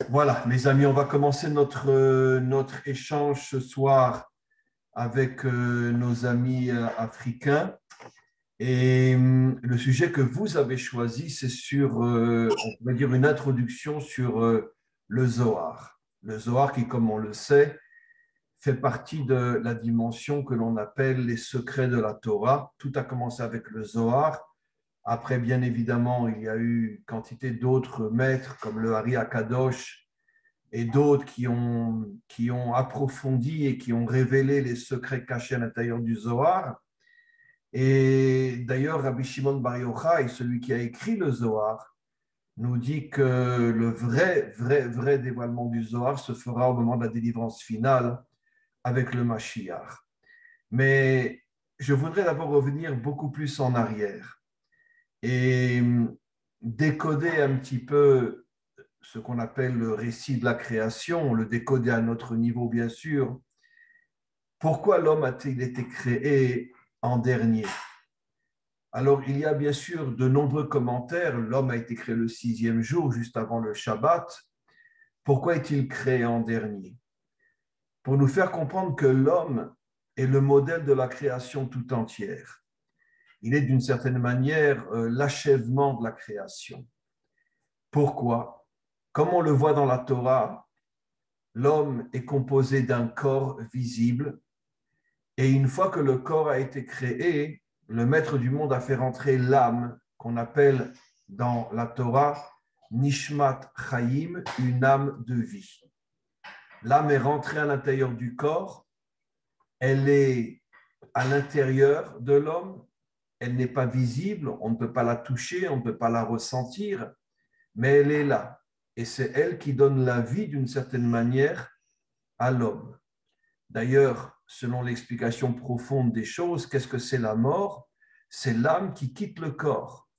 Voilà, mes amis, on va commencer notre échange ce soir avec nos amis africains. Et le sujet que vous avez choisi, c'est sur, on va dire, une introduction sur le Zohar. Le Zohar qui, comme on le sait, fait partie de la dimension que l'on appelle les secrets de la Torah. Tout a commencé avec le Zohar. Après, bien évidemment, il y a eu quantité d'autres maîtres comme le Hari Akadosh et d'autres qui ont approfondi et qui ont révélé les secrets cachés à l'intérieur du Zohar. Et d'ailleurs, Rabbi Shimon Bar Yochai, celui qui a écrit le Zohar, nous dit que le vrai dévoilement du Zohar se fera au moment de la délivrance finale avec le Mashiach. Mais je voudrais d'abord revenir beaucoup plus en arrière et décoder un petit peu ce qu'on appelle le récit de la création, le décoder à notre niveau, bien sûr. Pourquoi l'homme a-t-il été créé en dernier? Alors, il y a bien sûr de nombreux commentaires. L'homme a été créé le sixième jour, juste avant le Shabbat. Pourquoi est-il créé en dernier? Pour nous faire comprendre que l'homme est le modèle de la création tout entière. Il est d'une certaine manière l'achèvement de la création. Pourquoi? Comme on le voit dans la Torah, l'homme est composé d'un corps visible et une fois que le corps a été créé, le maître du monde a fait rentrer l'âme qu'on appelle dans la Torah Nishmat Chaim, une âme de vie. L'âme est rentrée à l'intérieur du corps, elle est à l'intérieur de l'homme, elle n'est pas visible, on ne peut pas la toucher, on ne peut pas la ressentir, mais elle est là. Et c'est elle qui donne la vie d'une certaine manière à l'homme. D'ailleurs, selon l'explication profonde des choses, qu'est-ce que c'est la mort? C'est l'âme qui quitte le corps.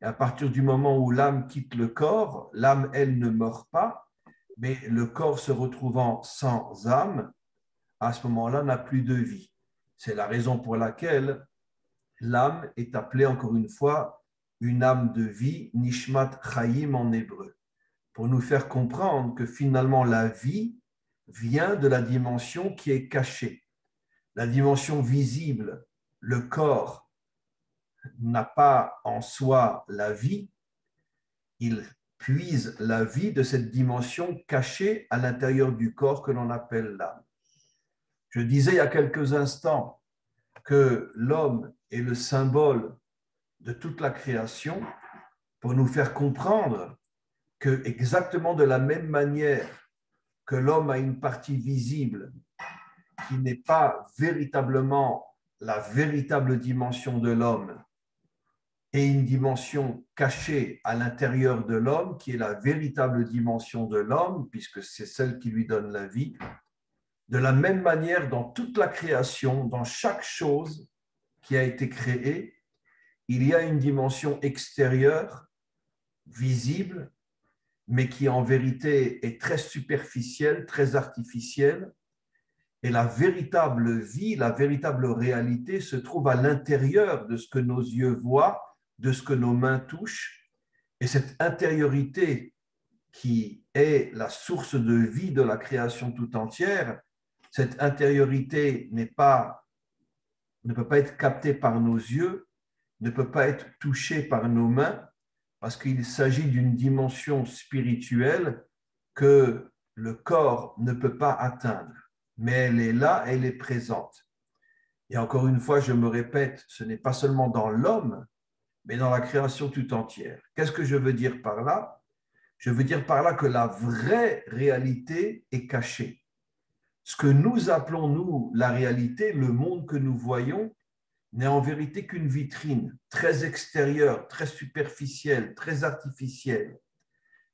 Et à partir du moment où l'âme quitte le corps, l'âme, elle, ne meurt pas, mais le corps se retrouvant sans âme, à ce moment-là, n'a plus de vie. C'est la raison pour laquelle l'âme est appelée, encore une fois, une âme de vie, Nishmat Chaim en hébreu, pour nous faire comprendre que finalement la vie vient de la dimension qui est cachée. La dimension visible, le corps, n'a pas en soi la vie, il puise la vie de cette dimension cachée à l'intérieur du corps que l'on appelle l'âme. Je disais il y a quelques instants que l'homme est le symbole de toute la création pour nous faire comprendre que exactement de la même manière que l'homme a une partie visible qui n'est pas véritablement la véritable dimension de l'homme et une dimension cachée à l'intérieur de l'homme qui est la véritable dimension de l'homme, puisque c'est celle qui lui donne la vie. De la même manière, dans toute la création, dans chaque chose qui a été créée, il y a une dimension extérieure, visible, mais qui en vérité est très superficielle, très artificielle. Et la véritable vie, la véritable réalité se trouve à l'intérieur de ce que nos yeux voient, de ce que nos mains touchent. Et cette intériorité qui est la source de vie de la création tout entière, cette intériorité ne peut pas être captée par nos yeux, ne peut pas être touchée par nos mains, parce qu'il s'agit d'une dimension spirituelle que le corps ne peut pas atteindre. Mais elle est là, elle est présente. Et encore une fois, je me répète, ce n'est pas seulement dans l'homme, mais dans la création tout entière. Qu'est-ce que je veux dire par là? Je veux dire par là que la vraie réalité est cachée. Ce que nous appelons, nous, la réalité, le monde que nous voyons, n'est en vérité qu'une vitrine très extérieure, très superficielle, très artificielle.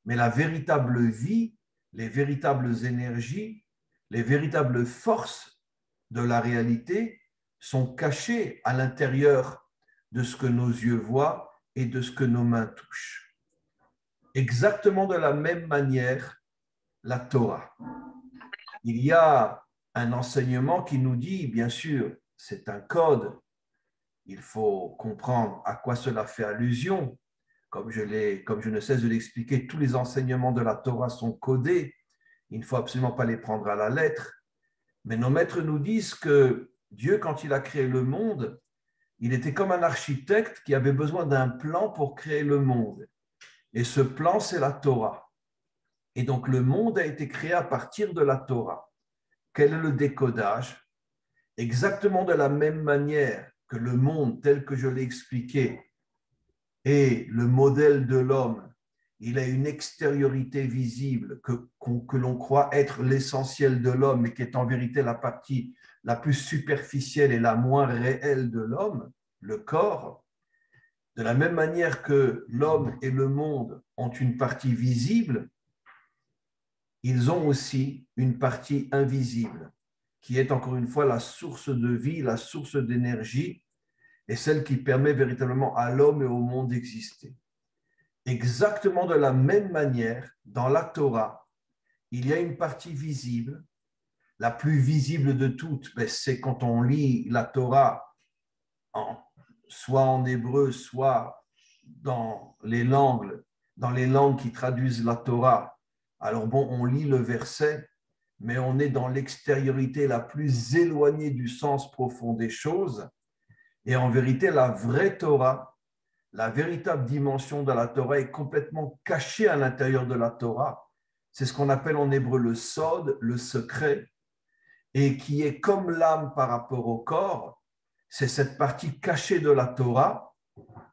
Mais la véritable vie, les véritables énergies, les véritables forces de la réalité sont cachées à l'intérieur de ce que nos yeux voient et de ce que nos mains touchent. Exactement de la même manière, la Torah. Il y a un enseignement qui nous dit, bien sûr, c'est un code, il faut comprendre à quoi cela fait allusion. comme je ne cesse de l'expliquer, tous les enseignements de la Torah sont codés. Il ne faut absolument pas les prendre à la lettre. Mais nos maîtres nous disent que Dieu, quand il a créé le monde, il était comme un architecte qui avait besoin d'un plan pour créer le monde. Et ce plan, c'est la Torah. Et donc, le monde a été créé à partir de la Torah. Quel est le décodage? Exactement de la même manière que le monde, tel que je l'ai expliqué, est le modèle de l'homme, il a une extériorité visible que l'on croit être l'essentiel de l'homme, mais qui est en vérité la partie la plus superficielle et la moins réelle de l'homme, le corps. De la même manière que l'homme et le monde ont une partie visible, ils ont aussi une partie invisible, qui est encore une fois la source de vie, la source d'énergie, et celle qui permet véritablement à l'homme et au monde d'exister. Exactement de la même manière, dans la Torah, il y a une partie visible. La plus visible de toutes, c'est quand on lit la Torah, soit en hébreu, soit dans les langues qui traduisent la Torah. Alors bon, on lit le verset, mais on est dans l'extériorité la plus éloignée du sens profond des choses. Et en vérité, la vraie Torah, la véritable dimension de la Torah est complètement cachée à l'intérieur de la Torah. C'est ce qu'on appelle en hébreu le sod, le secret, et qui est comme l'âme par rapport au corps. C'est cette partie cachée de la Torah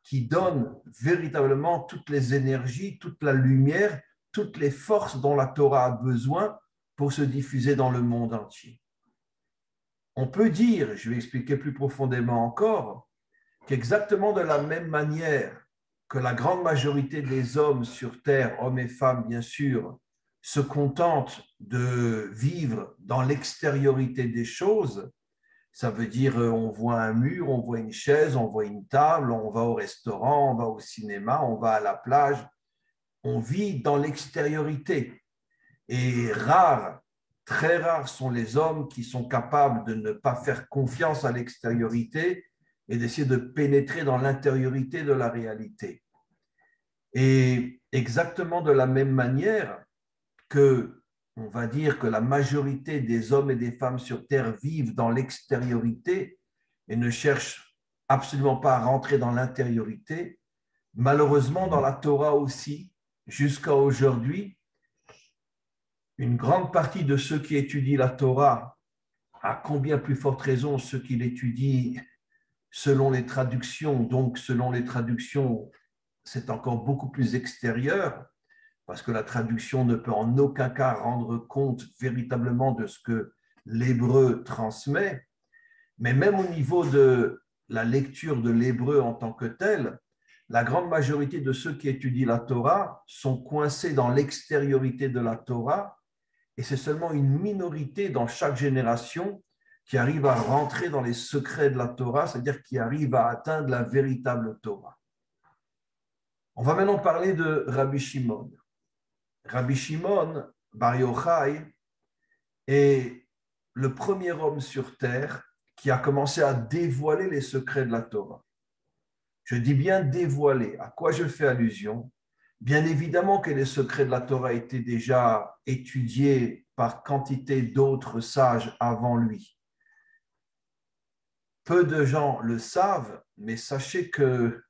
qui donne véritablement toutes les énergies, toute la lumière, toutes les forces dont la Torah a besoin pour se diffuser dans le monde entier. On peut dire, je vais expliquer plus profondément encore, qu'exactement de la même manière que la grande majorité des hommes sur Terre, hommes et femmes bien sûr, se contentent de vivre dans l'extériorité des choses, ça veut dire on voit un mur, on voit une chaise, on voit une table, on va au restaurant, on va au cinéma, on va à la plage, on vit dans l'extériorité. Et très rares sont les hommes qui sont capables de ne pas faire confiance à l'extériorité et d'essayer de pénétrer dans l'intériorité de la réalité. Et exactement de la même manière que, on va dire que la majorité des hommes et des femmes sur Terre vivent dans l'extériorité et ne cherchent absolument pas à rentrer dans l'intériorité, malheureusement dans la Torah aussi, jusqu'à aujourd'hui, une grande partie de ceux qui étudient la Torah, à combien plus forte raison ceux qui l'étudient selon les traductions, donc selon les traductions, c'est encore beaucoup plus extérieur, parce que la traduction ne peut en aucun cas rendre compte véritablement de ce que l'hébreu transmet, mais même au niveau de la lecture de l'hébreu en tant que tel, la grande majorité de ceux qui étudient la Torah sont coincés dans l'extériorité de la Torah, et c'est seulement une minorité dans chaque génération qui arrive à rentrer dans les secrets de la Torah, c'est-à-dire qui arrive à atteindre la véritable Torah. On va maintenant parler de Rabbi Shimon. Rabbi Shimon Bar Yochai est le premier homme sur terre qui a commencé à dévoiler les secrets de la Torah. Je dis bien dévoiler. À quoi je fais allusion? Bien évidemment que les secrets de la Torah étaient déjà étudiés par quantité d'autres sages avant lui. Peu de gens le savent, mais sachez que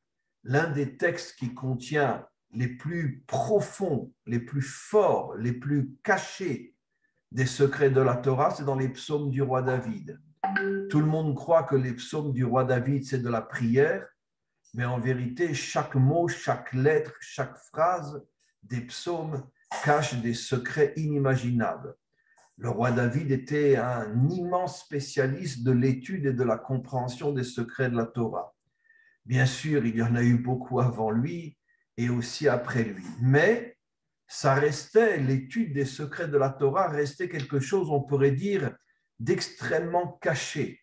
l'un des textes qui contient les plus profonds, les plus forts, les plus cachés des secrets de la Torah, c'est dans les psaumes du roi David. Tout le monde croit que les psaumes du roi David, c'est de la prière, mais en vérité, chaque mot, chaque lettre, chaque phrase des psaumes cache des secrets inimaginables. Le roi David était un immense spécialiste de l'étude et de la compréhension des secrets de la Torah. Bien sûr, il y en a eu beaucoup avant lui et aussi après lui. Mais ça restait, l'étude des secrets de la Torah restait quelque chose, on pourrait dire, d'extrêmement caché.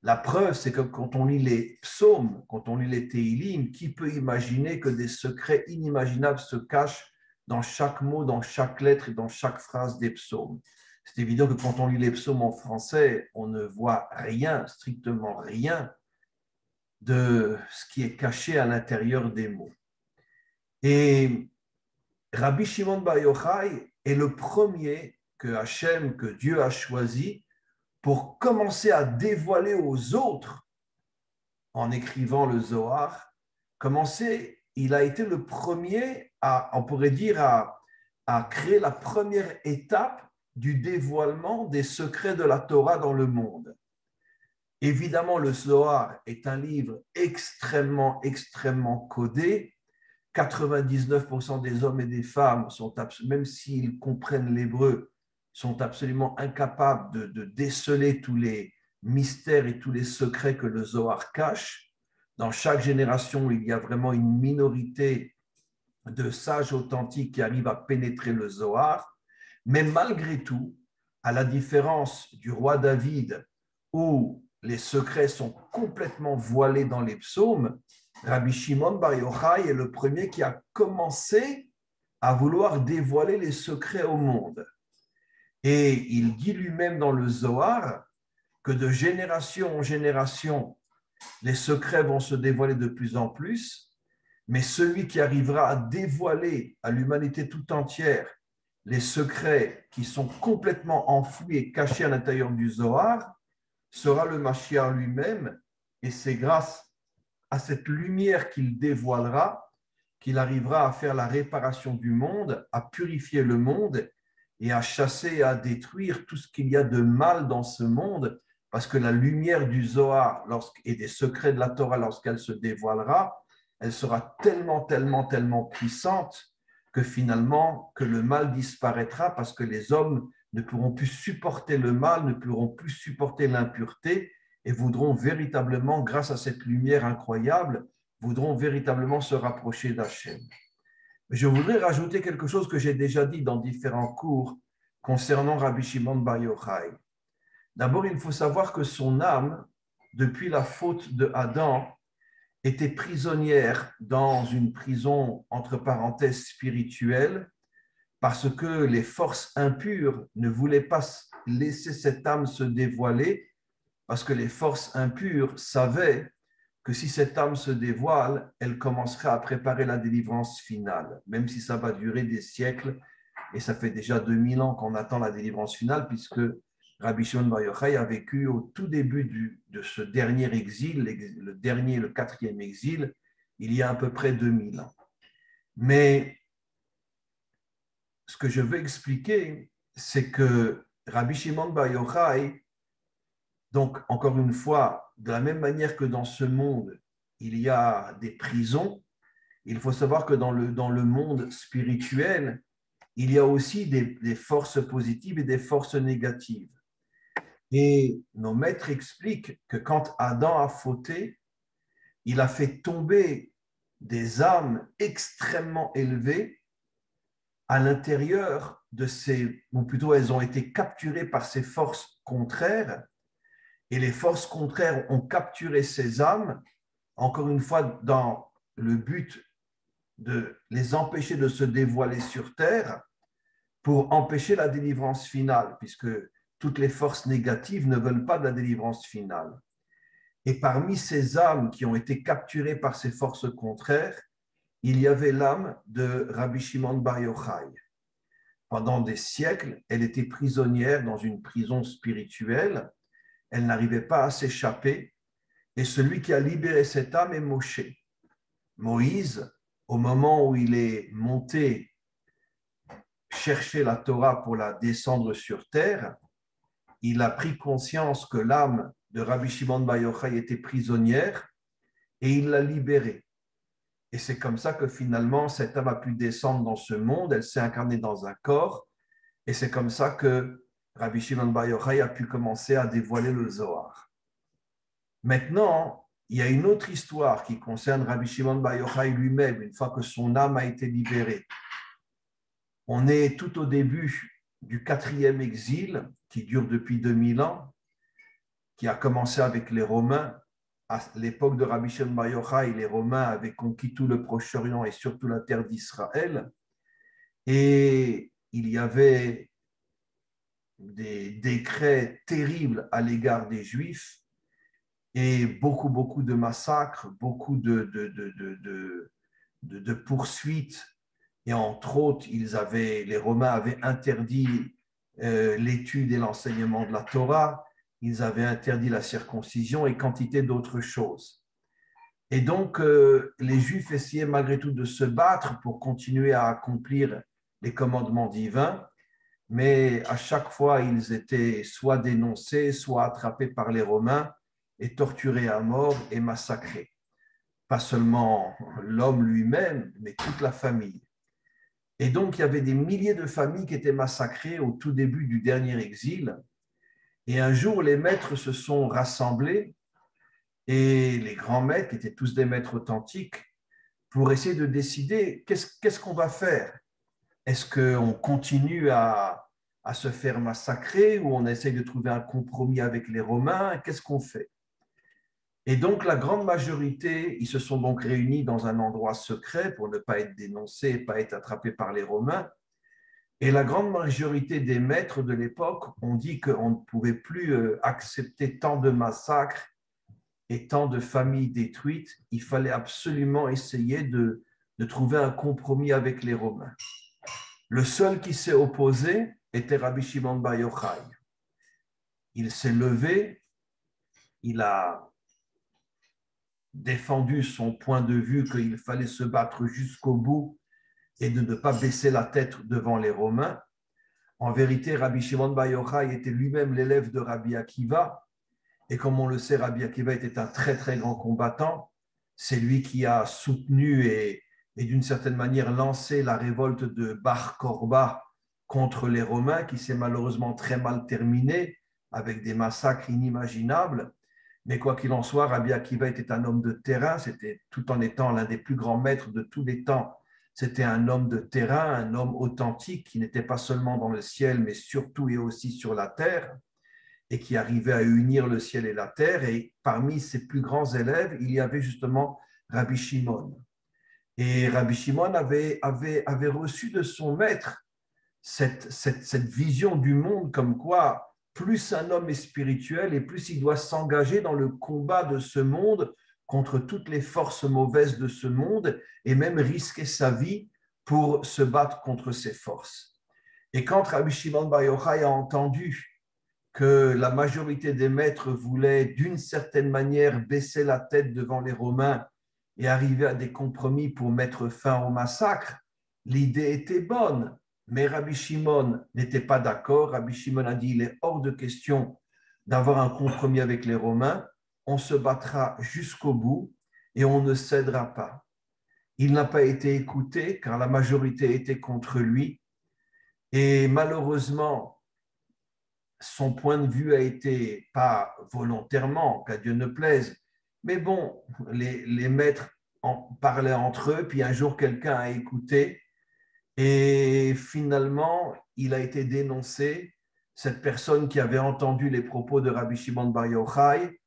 La preuve, c'est que quand on lit les psaumes, quand on lit les Téhilim, qui peut imaginer que des secrets inimaginables se cachent dans chaque mot, dans chaque lettre et dans chaque phrase des psaumes? C'est évident que quand on lit les psaumes en français, on ne voit rien, strictement rien, de ce qui est caché à l'intérieur des mots. Et Rabbi Shimon Bar Yochai est le premier que Dieu a choisi pour commencer à dévoiler aux autres en écrivant le Zohar. Il a été le premier on pourrait dire, à créer la première étape du dévoilement des secrets de la Torah dans le monde. Évidemment, le Zohar est un livre extrêmement, extrêmement codé. 99% des hommes et des femmes, même s'ils comprennent l'hébreu, sont absolument incapables de déceler tous les mystères et tous les secrets que le Zohar cache. Dans chaque génération, il y a vraiment une minorité de sages authentiques qui arrivent à pénétrer le Zohar. Mais malgré tout, à la différence du roi David, où les secrets sont complètement voilés dans les psaumes, Rabbi Shimon Bar Yochai est le premier qui a commencé à vouloir dévoiler les secrets au monde. Et il dit lui-même dans le Zohar que de génération en génération, les secrets vont se dévoiler de plus en plus, mais celui qui arrivera à dévoiler à l'humanité tout entière les secrets qui sont complètement enfouis et cachés à l'intérieur du Zohar sera le Mashiach lui-même, et c'est grâce à cette lumière qu'il dévoilera qu'il arrivera à faire la réparation du monde, à purifier le monde et à chasser et à détruire tout ce qu'il y a de mal dans ce monde, parce que la lumière du Zohar et des secrets de la Torah, lorsqu'elle se dévoilera, elle sera tellement, tellement, tellement puissante que finalement, que le mal disparaîtra parce que les hommes ne pourront plus supporter le mal, ne pourront plus supporter l'impureté et voudront véritablement, grâce à cette lumière incroyable, voudront véritablement se rapprocher d'Hachem. Je voudrais rajouter quelque chose que j'ai déjà dit dans différents cours concernant Rabbi Shimon Bar Yochai. D'abord, il faut savoir que son âme, depuis la faute de Adam, était prisonnière dans une prison, entre parenthèses, spirituelle, parce que les forces impures ne voulaient pas laisser cette âme se dévoiler, parce que les forces impures savaient que si cette âme se dévoile, elle commencerait à préparer la délivrance finale, même si ça va durer des siècles, et ça fait déjà 2000 ans qu'on attend la délivrance finale, puisque Rabbi Shimon Bar Yochai a vécu au tout début de ce dernier exil, le quatrième exil, il y a à peu près 2000 ans. Mais ce que je veux expliquer, c'est que Rabbi Shimon Bar Yochai, donc encore une fois, de la même manière que dans ce monde, il y a des prisons, il faut savoir que dans le monde spirituel, il y a aussi des forces positives et des forces négatives. Et nos maîtres expliquent que quand Adam a fauté, il a fait tomber des âmes extrêmement élevées à l'intérieur de ou plutôt elles ont été capturées par ces forces contraires, et les forces contraires ont capturé ces âmes, encore une fois, dans le but de les empêcher de se dévoiler sur terre pour empêcher la délivrance finale, puisque toutes les forces négatives ne veulent pas de la délivrance finale. Et parmi ces âmes qui ont été capturées par ces forces contraires, il y avait l'âme de Rabbi Shimon Bar Yochai. Pendant des siècles, elle était prisonnière dans une prison spirituelle. Elle n'arrivait pas à s'échapper. Et celui qui a libéré cette âme est Moshe. Moïse, au moment où il est monté chercher la Torah pour la descendre sur terre, il a pris conscience que l'âme de Rabbi Shimon Bar Yochai était prisonnière et il l'a libérée. Et c'est comme ça que finalement, cette âme a pu descendre dans ce monde, elle s'est incarnée dans un corps, et c'est comme ça que Rabbi Shimon Bar Yochai a pu commencer à dévoiler le Zohar. Maintenant, il y a une autre histoire qui concerne Rabbi Shimon Bar Yochai lui-même, une fois que son âme a été libérée. On est tout au début du quatrième exil, qui dure depuis 2000 ans, qui a commencé avec les Romains. À l'époque de Rabbi Shimon Bar Yochai, les Romains avaient conquis tout le Proche-Orient et surtout la terre d'Israël. Et il y avait des décrets terribles à l'égard des Juifs et beaucoup de massacres, beaucoup de poursuite. Et entre autres, les Romains avaient interdit l'étude et l'enseignement de la Torah, ils avaient interdit la circoncision et quantité d'autres choses. Et donc, les Juifs essayaient malgré tout de se battre pour continuer à accomplir les commandements divins, mais à chaque fois, ils étaient soit dénoncés, soit attrapés par les Romains et torturés à mort et massacrés. Pas seulement l'homme lui-même, mais toute la famille. Et donc, il y avait des milliers de familles qui étaient massacrées au tout début du dernier exil. Et un jour, les maîtres se sont rassemblés, et les grands maîtres, qui étaient tous des maîtres authentiques, pour essayer de décider qu'est-ce qu'on va faire. Est-ce qu'on continue à se faire massacrer ou on essaye de trouver un compromis avec les Romains? Qu'est-ce qu'on fait? Et donc, la grande majorité, ils se sont donc réunis dans un endroit secret pour ne pas être dénoncés et pas être attrapés par les Romains. Et la grande majorité des maîtres de l'époque ont dit qu'on ne pouvait plus accepter tant de massacres et tant de familles détruites. Il fallait absolument essayer de trouver un compromis avec les Romains. Le seul qui s'est opposé était Rabbi Shimon Bar Yochai. Il s'est levé, il a défendu son point de vue qu'il fallait se battre jusqu'au bout et de ne pas baisser la tête devant les Romains. En vérité, Rabbi Shimon Bar Yochai était lui-même l'élève de Rabbi Akiva. Et comme on le sait, Rabbi Akiva était un très, très grand combattant. C'est lui qui a soutenu et d'une certaine manière lancé la révolte de Bar Korba contre les Romains, qui s'est malheureusement très mal terminée, avec des massacres inimaginables. Mais quoi qu'il en soit, Rabbi Akiva était un homme de terrain, c'était tout en étant l'un des plus grands maîtres de tous les temps. C'était un homme de terrain, un homme authentique qui n'était pas seulement dans le ciel, mais surtout et aussi sur la terre, et qui arrivait à unir le ciel et la terre. Et parmi ses plus grands élèves, il y avait justement Rabbi Shimon. Et Rabbi Shimon avait reçu de son maître cette vision du monde comme quoi plus un homme est spirituel et plus il doit s'engager dans le combat de ce monde contre toutes les forces mauvaises de ce monde et même risquer sa vie pour se battre contre ces forces. Et quand Rabbi Shimon Bar Yochai a entendu que la majorité des maîtres voulaient d'une certaine manière baisser la tête devant les Romains et arriver à des compromis pour mettre fin au massacre, l'idée était bonne. Mais Rabbi Shimon n'était pas d'accord. Rabbi Shimon a dit, il est hors de question d'avoir un compromis avec les Romains. On se battra jusqu'au bout et on ne cédera pas. Il n'a pas été écouté car la majorité était contre lui. Et malheureusement, son point de vue a été, pas volontairement, qu'à Dieu ne plaise, mais bon, les maîtres en parlaient entre eux, puis un jour quelqu'un a écouté et finalement, il a été dénoncé. Cette personne qui avait entendu les propos de Rabbi Shimon Bar Yochai,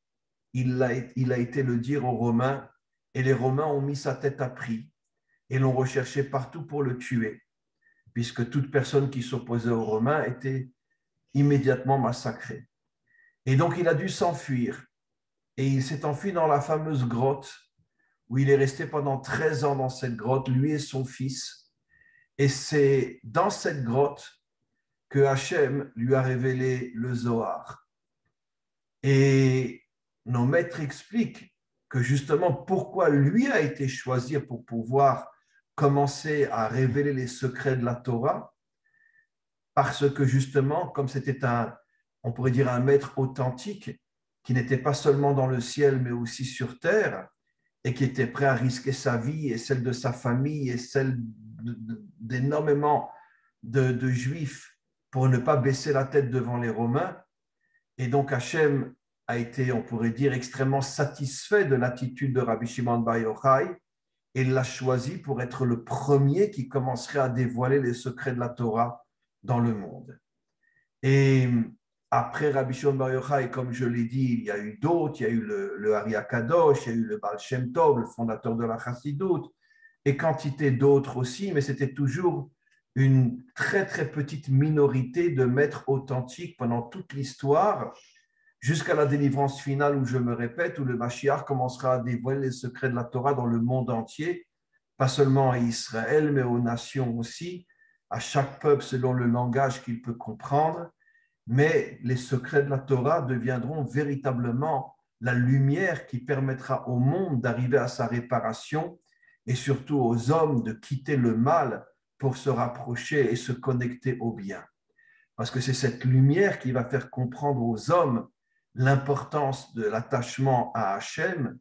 il a été le dire aux Romains et les Romains ont mis sa tête à prix et l'ont recherché partout pour le tuer, puisque toute personne qui s'opposait aux Romains était immédiatement massacrée. Et donc, il a dû s'enfuir et il s'est enfui dans la fameuse grotte où il est resté pendant 13 ans dans cette grotte, lui et son fils. Et c'est dans cette grotte que Hachem lui a révélé le Zohar. Et nos maîtres expliquent que justement pourquoi lui a été choisi pour pouvoir commencer à révéler les secrets de la Torah, parce que justement, comme c'était on pourrait dire un maître authentique, qui n'était pas seulement dans le ciel, mais aussi sur terre, et qui était prêt à risquer sa vie et celle de sa famille et celle d'énormément de Juifs pour ne pas baisser la tête devant les Romains. Et donc Hachem a été, on pourrait dire, extrêmement satisfait de l'attitude de Rabbi Shimon Bar Yochai et l'a choisi pour être le premier qui commencerait à dévoiler les secrets de la Torah dans le monde. Et après Rabbi Shimon Bar Yochai, comme je l'ai dit, il y a eu d'autres, il y a eu le Ari Akadosh, il y a eu le Baal Shem Tov, le fondateur de la Chassidoute, et quantité d'autres aussi, mais c'était toujours une très très petite minorité de maîtres authentiques pendant toute l'histoire, jusqu'à la délivrance finale où je me répète, où le Mashiach commencera à dévoiler les secrets de la Torah dans le monde entier, pas seulement à Israël, mais aux nations aussi, à chaque peuple selon le langage qu'il peut comprendre. Mais les secrets de la Torah deviendront véritablement la lumière qui permettra au monde d'arriver à sa réparation et surtout aux hommes de quitter le mal pour se rapprocher et se connecter au bien. Parce que c'est cette lumière qui va faire comprendre aux hommes l'importance de l'attachement à Hachem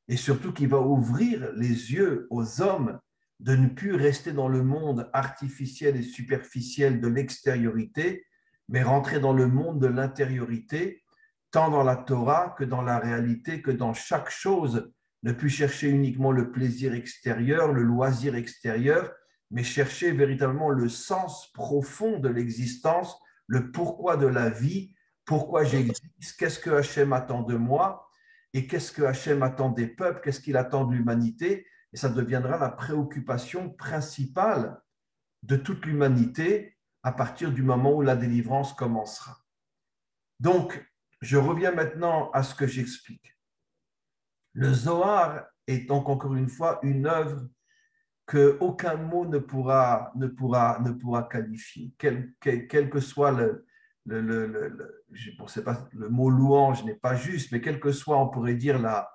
et surtout qui va ouvrir les yeux aux hommes de ne plus rester dans le monde artificiel et superficiel de l'extériorité, mais rentrer dans le monde de l'intériorité, tant dans la Torah que dans la réalité, que dans chaque chose, ne plus chercher uniquement le plaisir extérieur, le loisir extérieur, mais chercher véritablement le sens profond de l'existence, le pourquoi de la vie, pourquoi j'existe, qu'est-ce que Hachem attend de moi, et qu'est-ce que Hachem attend des peuples, qu'est-ce qu'il attend de l'humanité, et ça deviendra la préoccupation principale de toute l'humanité à partir du moment où la délivrance commencera. Donc, je reviens maintenant à ce que j'explique. Le Zohar est donc encore une fois une œuvre qu'aucun mot ne pourra qualifier, quel que soit je ne sais pas, le mot louange n'est pas juste, mais quel que soit, on pourrait dire, la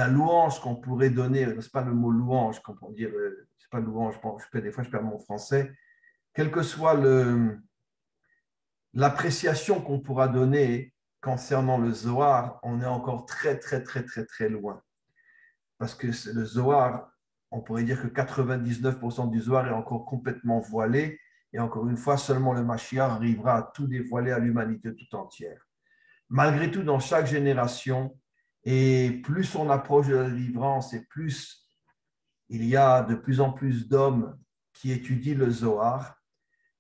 louange qu'on pourrait donner, c'est pas le mot louange, qu'on pourrait dire, c'est pas louange, des fois je perds mon français, quel que soit l'appréciation qu'on pourra donner concernant le Zohar, on est encore très, très, très, très, très loin. Parce que le Zohar, on pourrait dire que 99% du Zohar est encore complètement voilé. Et encore une fois, seulement le Mashiach arrivera à tout dévoiler à l'humanité tout entière. Malgré tout, dans chaque génération, et plus on approche de la délivrance, et plus il y a de plus en plus d'hommes qui étudient le Zohar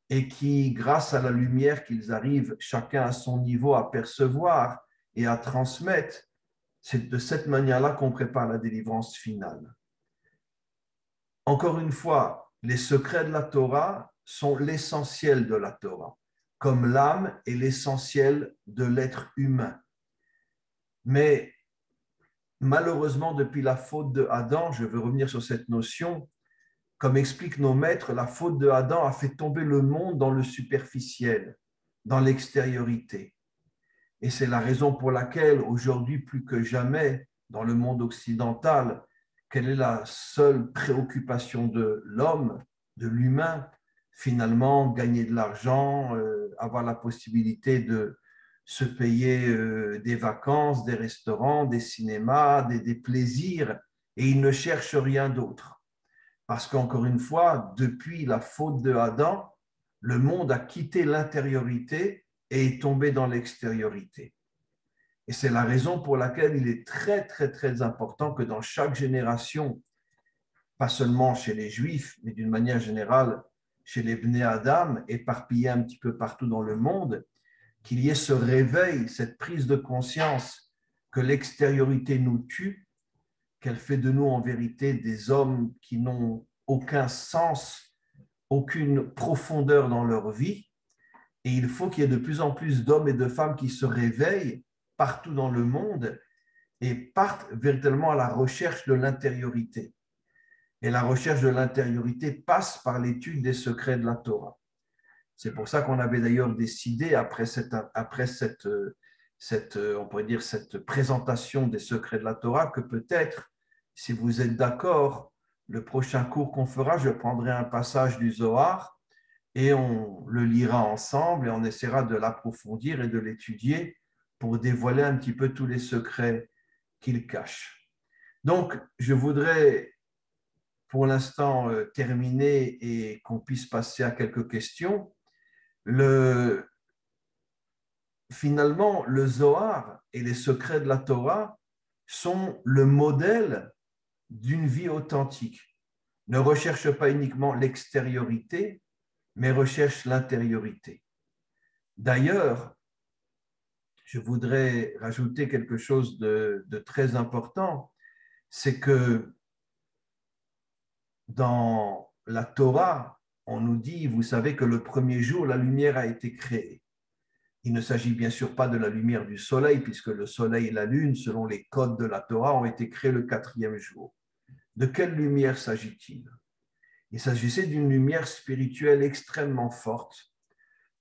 et qui, grâce à la lumière qu'ils arrivent chacun à son niveau à percevoir et à transmettre, c'est de cette manière-là qu'on prépare la délivrance finale. Encore une fois, les secrets de la Torah sont l'essentiel de la Torah, comme l'âme est l'essentiel de l'être humain. Mais malheureusement, depuis la faute de Adam, je veux revenir sur cette notion, comme expliquent nos maîtres, la faute de Adam a fait tomber le monde dans le superficiel, dans l'extériorité. Et c'est la raison pour laquelle, aujourd'hui, plus que jamais, dans le monde occidental, quelle est la seule préoccupation de l'homme, de l'humain? Finalement, gagner de l'argent, avoir la possibilité de se payer des vacances, des restaurants, des cinémas, des plaisirs, et il ne cherche rien d'autre. Parce qu'encore une fois, depuis la faute de Adam, le monde a quitté l'intériorité et est tombé dans l'extériorité. Et c'est la raison pour laquelle il est très, très, très important que dans chaque génération, pas seulement chez les Juifs, mais d'une manière générale chez les Bnei Adam, éparpillés un petit peu partout dans le monde, qu'il y ait ce réveil, cette prise de conscience que l'extériorité nous tue, qu'elle fait de nous en vérité des hommes qui n'ont aucun sens, aucune profondeur dans leur vie. Et il faut qu'il y ait de plus en plus d'hommes et de femmes qui se réveillent partout dans le monde et partent véritablement à la recherche de l'intériorité. Et la recherche de l'intériorité passe par l'étude des secrets de la Torah. C'est pour ça qu'on avait d'ailleurs décidé, après cette, on pourrait dire, cette présentation des secrets de la Torah, que peut-être, si vous êtes d'accord, le prochain cours qu'on fera, je prendrai un passage du Zohar et on le lira ensemble et on essaiera de l'approfondir et de l'étudier pour dévoiler un petit peu tous les secrets qu'il cache. Donc, je voudrais pour l'instant terminer et qu'on puisse passer à quelques questions. Finalement, le Zohar et les secrets de la Torah sont le modèle d'une vie authentique. Ne recherche pas uniquement l'extériorité, mais recherche l'intériorité. D'ailleurs, je voudrais rajouter quelque chose de très important, c'est que dans la Torah, on nous dit, vous savez que le premier jour, la lumière a été créée. Il ne s'agit bien sûr pas de la lumière du soleil, puisque le soleil et la lune, selon les codes de la Torah, ont été créés le 4e jour. De quelle lumière s'agit-il? Il s'agissait d'une lumière spirituelle extrêmement forte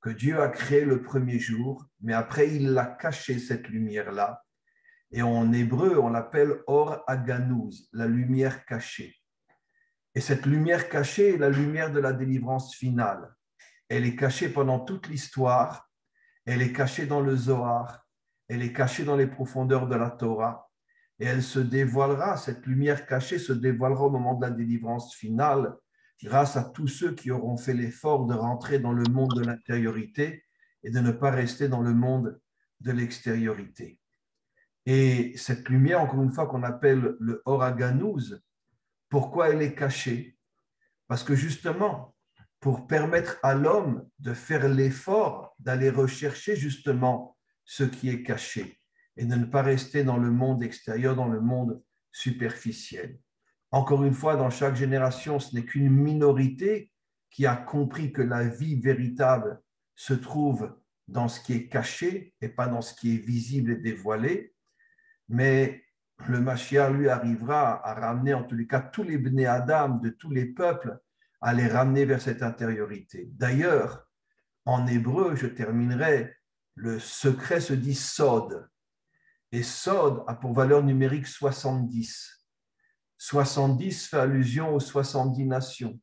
que Dieu a créée le premier jour, mais après il l'a cachée, cette lumière-là. Et en hébreu, on l'appelle Or Aganouz, la lumière cachée. Et cette lumière cachée est la lumière de la délivrance finale. Elle est cachée pendant toute l'histoire, elle est cachée dans le Zohar, elle est cachée dans les profondeurs de la Torah, et elle se dévoilera, cette lumière cachée se dévoilera au moment de la délivrance finale, grâce à tous ceux qui auront fait l'effort de rentrer dans le monde de l'intériorité et de ne pas rester dans le monde de l'extériorité. Et cette lumière, encore une fois, qu'on appelle le Oraganouz, pourquoi elle est cachée? Parce que justement, pour permettre à l'homme de faire l'effort d'aller rechercher justement ce qui est caché et de ne pas rester dans le monde extérieur, dans le monde superficiel. Encore une fois, dans chaque génération, ce n'est qu'une minorité qui a compris que la vie véritable se trouve dans ce qui est caché et pas dans ce qui est visible et dévoilé. Mais le Mashiach, lui, arrivera à ramener, en tous les cas, tous les Bnei Adam de tous les peuples, à les ramener vers cette intériorité. D'ailleurs, en hébreu, je terminerai, le secret se dit Sod. Et Sod a pour valeur numérique 70. 70 fait allusion aux 70 nations.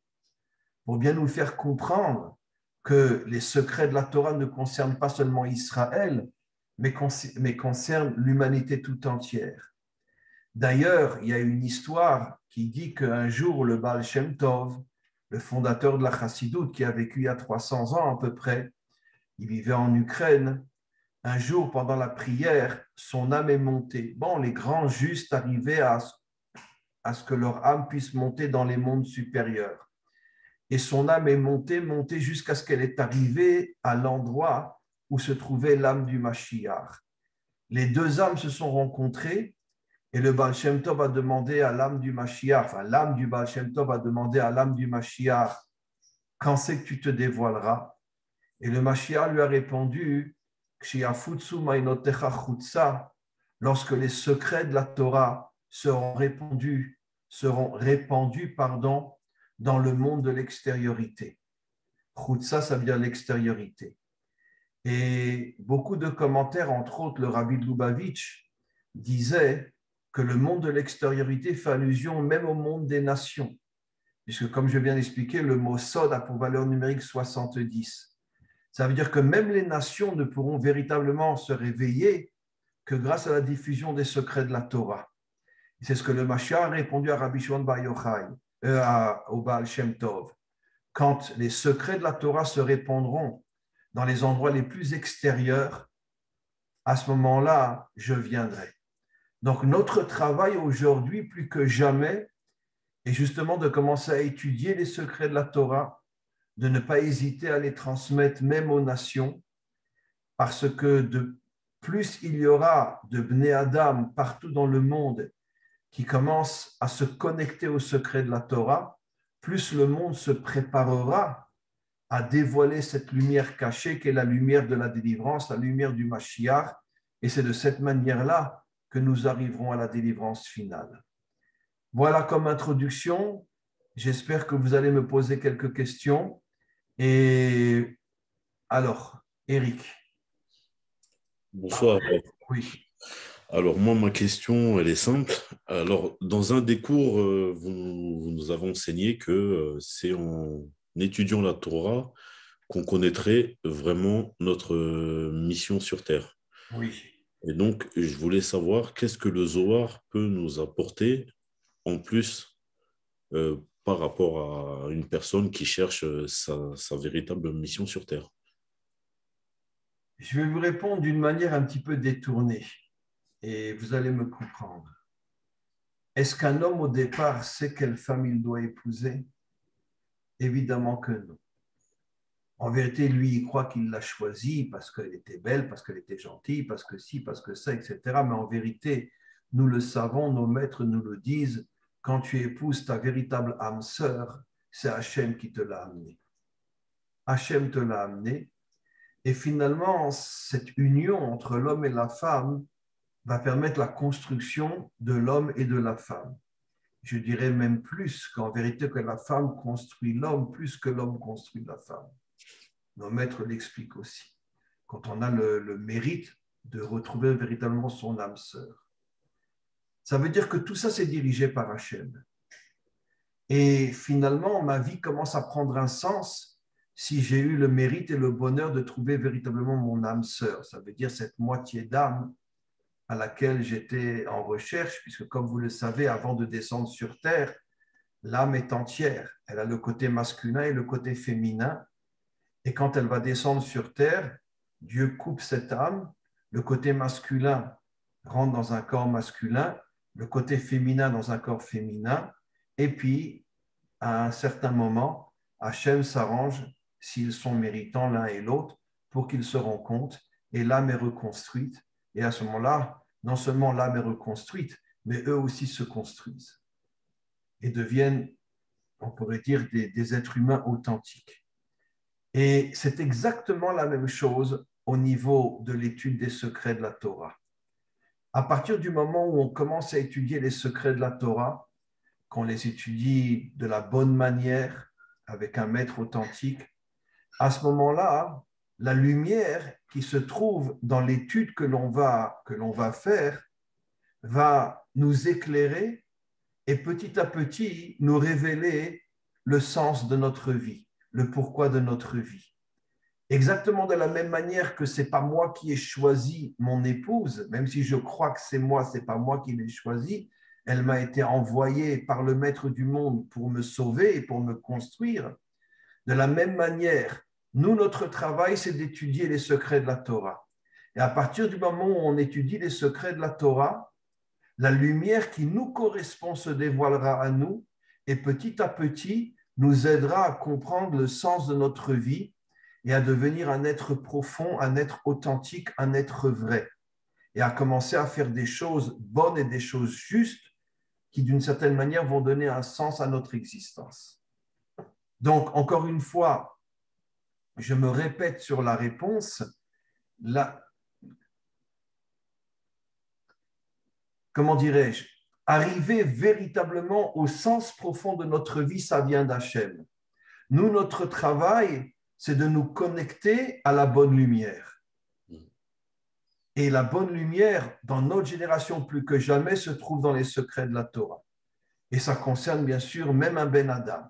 Pour bien nous faire comprendre que les secrets de la Torah ne concernent pas seulement Israël, mais concernent l'humanité tout entière. D'ailleurs, il y a une histoire qui dit qu'un jour, le Baal Shem Tov, le fondateur de la Chassidoute, qui a vécu il y a 300 ans à peu près, il vivait en Ukraine, un jour, pendant la prière, son âme est montée. Bon, les grands justes arrivaient à ce que leur âme puisse monter dans les mondes supérieurs. Et son âme est montée jusqu'à ce qu'elle est arrivée à l'endroit où se trouvait l'âme du Mashiach. Les deux âmes se sont rencontrées et le Baal Shem Tov a demandé à l'âme du Mashiach, enfin l'âme du Baal Shem Tov a demandé à l'âme du Mashiach, quand c'est que tu te dévoileras? Et le Mashiach lui a répondu, lorsque les secrets de la Torah seront répandus dans le monde de l'extériorité. Chutza, ça veut dire l'extériorité. Et beaucoup de commentaires, entre autres le Rabbi de Lubavitch, disaient que le monde de l'extériorité fait allusion même au monde des nations. Puisque, comme je viens d'expliquer, le mot Sod a pour valeur numérique 70. Ça veut dire que même les nations ne pourront véritablement se réveiller que grâce à la diffusion des secrets de la Torah. C'est ce que le Mashiach a répondu à Rabbi Shimon Bar Yochai, au Baal Shem Tov. Quand les secrets de la Torah se répandront dans les endroits les plus extérieurs, à ce moment-là, je viendrai. Donc, notre travail aujourd'hui, plus que jamais, est justement de commencer à étudier les secrets de la Torah, de ne pas hésiter à les transmettre même aux nations, parce que de plus il y aura de Bnei Adam partout dans le monde qui commencent à se connecter aux secrets de la Torah, plus le monde se préparera à dévoiler cette lumière cachée qui est la lumière de la délivrance, la lumière du Mashiach, et c'est de cette manière-là que nous arriverons à la délivrance finale. Voilà comme introduction. J'espère que vous allez me poser quelques questions. Et alors, Eric. Bonsoir. Oui. Alors moi, ma question, elle est simple. Alors, dans un des cours, vous nous avez enseigné que c'est en étudiant la Torah qu'on connaîtrait vraiment notre mission sur Terre. Oui. Et donc, je voulais savoir qu'est-ce que le Zohar peut nous apporter en plus par rapport à une personne qui cherche sa véritable mission sur Terre. Je vais vous répondre d'une manière un petit peu détournée et vous allez me comprendre. Est-ce qu'un homme au départ sait quelle femme il doit épouser? Évidemment que non. En vérité, lui, il croit qu'il l'a choisie parce qu'elle était belle, parce qu'elle était gentille, parce que ci, parce que ça, etc. Mais en vérité, nous le savons, nos maîtres nous le disent, quand tu épouses ta véritable âme sœur, c'est Hachem qui te l'a amené. Hachem te l'a amené. Et finalement, cette union entre l'homme et la femme va permettre la construction de l'homme et de la femme. je dirais même plus, qu'en vérité que la femme construit l'homme plus que l'homme construit la femme. Nos maîtres l'expliquent aussi. Quand on a le mérite de retrouver véritablement son âme sœur. Ça veut dire que tout ça, c'est dirigé par Hachem. Et finalement, ma vie commence à prendre un sens si j'ai eu le mérite et le bonheur de trouver véritablement mon âme sœur. Ça veut dire cette moitié d'âme à laquelle j'étais en recherche, puisque comme vous le savez, avant de descendre sur terre, l'âme est entière. Elle a le côté masculin et le côté féminin. Et quand elle va descendre sur terre, Dieu coupe cette âme. Le côté masculin rentre dans un corps masculin, le côté féminin dans un corps féminin. Et puis, à un certain moment, Hachem s'arrange s'ils sont méritants l'un et l'autre pour qu'ils se rencontrent et l'âme est reconstruite. Et à ce moment-là, non seulement l'âme est reconstruite, mais eux aussi se construisent et deviennent, on pourrait dire, des êtres humains authentiques. Et c'est exactement la même chose au niveau de l'étude des secrets de la Torah. À partir du moment où on commence à étudier les secrets de la Torah, qu'on les étudie de la bonne manière, avec un maître authentique, à ce moment-là, la lumière qui se trouve dans l'étude que l'on va faire va nous éclairer et petit à petit nous révéler le sens de notre vie, le pourquoi de notre vie. Exactement de la même manière que ce n'est pas moi qui ai choisi mon épouse, même si je crois que c'est moi, ce n'est pas moi qui l'ai choisie, elle m'a été envoyée par le maître du monde pour me sauver et pour me construire. De la même manière, nous, notre travail, c'est d'étudier les secrets de la Torah. Et à partir du moment où on étudie les secrets de la Torah, la lumière qui nous correspond se dévoilera à nous et petit à petit nous aidera à comprendre le sens de notre vie et à devenir un être profond, un être authentique, un être vrai. Et à commencer à faire des choses bonnes et des choses justes qui, d'une certaine manière, vont donner un sens à notre existence. Donc, encore une fois, je me répète sur la réponse. Comment dirais-je, arriver véritablement au sens profond de notre vie, ça vient d'Hachem. Nous, notre travail, c'est de nous connecter à la bonne lumière. Et la bonne lumière, dans notre génération plus que jamais, se trouve dans les secrets de la Torah. Et ça concerne bien sûr même un Ben Adam.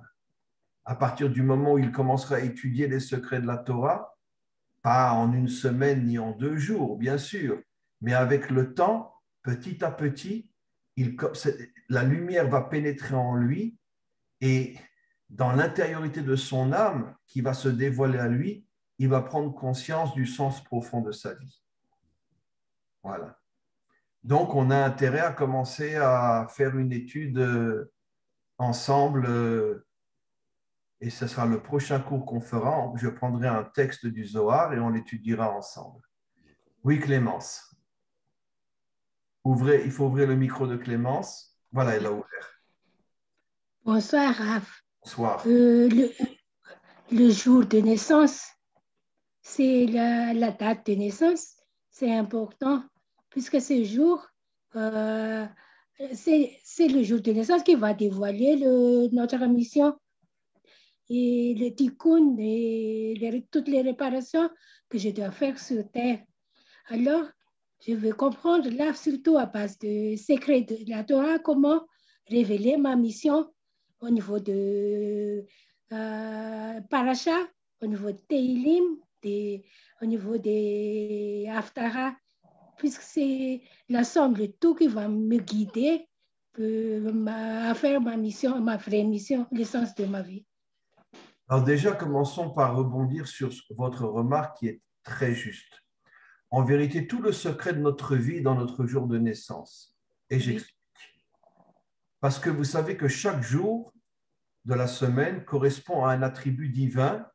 À partir du moment où il commencera à étudier les secrets de la Torah, pas en une semaine ni en 2 jours, bien sûr, mais avec le temps, petit à petit, la lumière va pénétrer en lui et dans l'intériorité de son âme qui va se dévoiler à lui, il va prendre conscience du sens profond de sa vie. Voilà. Donc, on a intérêt à commencer à faire une étude ensemble et ce sera le prochain cours qu'on fera. Je prendrai un texte du Zohar et on l'étudiera ensemble. Oui, Clémence. Il faut ouvrir le micro de Clémence. Voilà, elle a ouvert. Bonsoir, Raph. Bonsoir. Le jour de naissance, c'est la date de naissance, c'est important, puisque ce jour, c'est le jour de naissance qui va dévoiler notre mission et le tikkun et toutes les réparations que je dois faire sur Terre. Alors, je veux comprendre là, surtout à base de secrets de la Torah, comment révéler ma mission au niveau de Parasha, au niveau de Teilim, au niveau des Haftara, puisque c'est l'ensemble de tout qui va me guider à faire ma mission, ma vraie mission, l'essence de ma vie. Alors déjà, commençons par rebondir sur votre remarque qui est très juste. En vérité, tout le secret de notre vie est dans notre jour de naissance. Et j'explique. Parce que vous savez que chaque jour de la semaine correspond à un attribut divin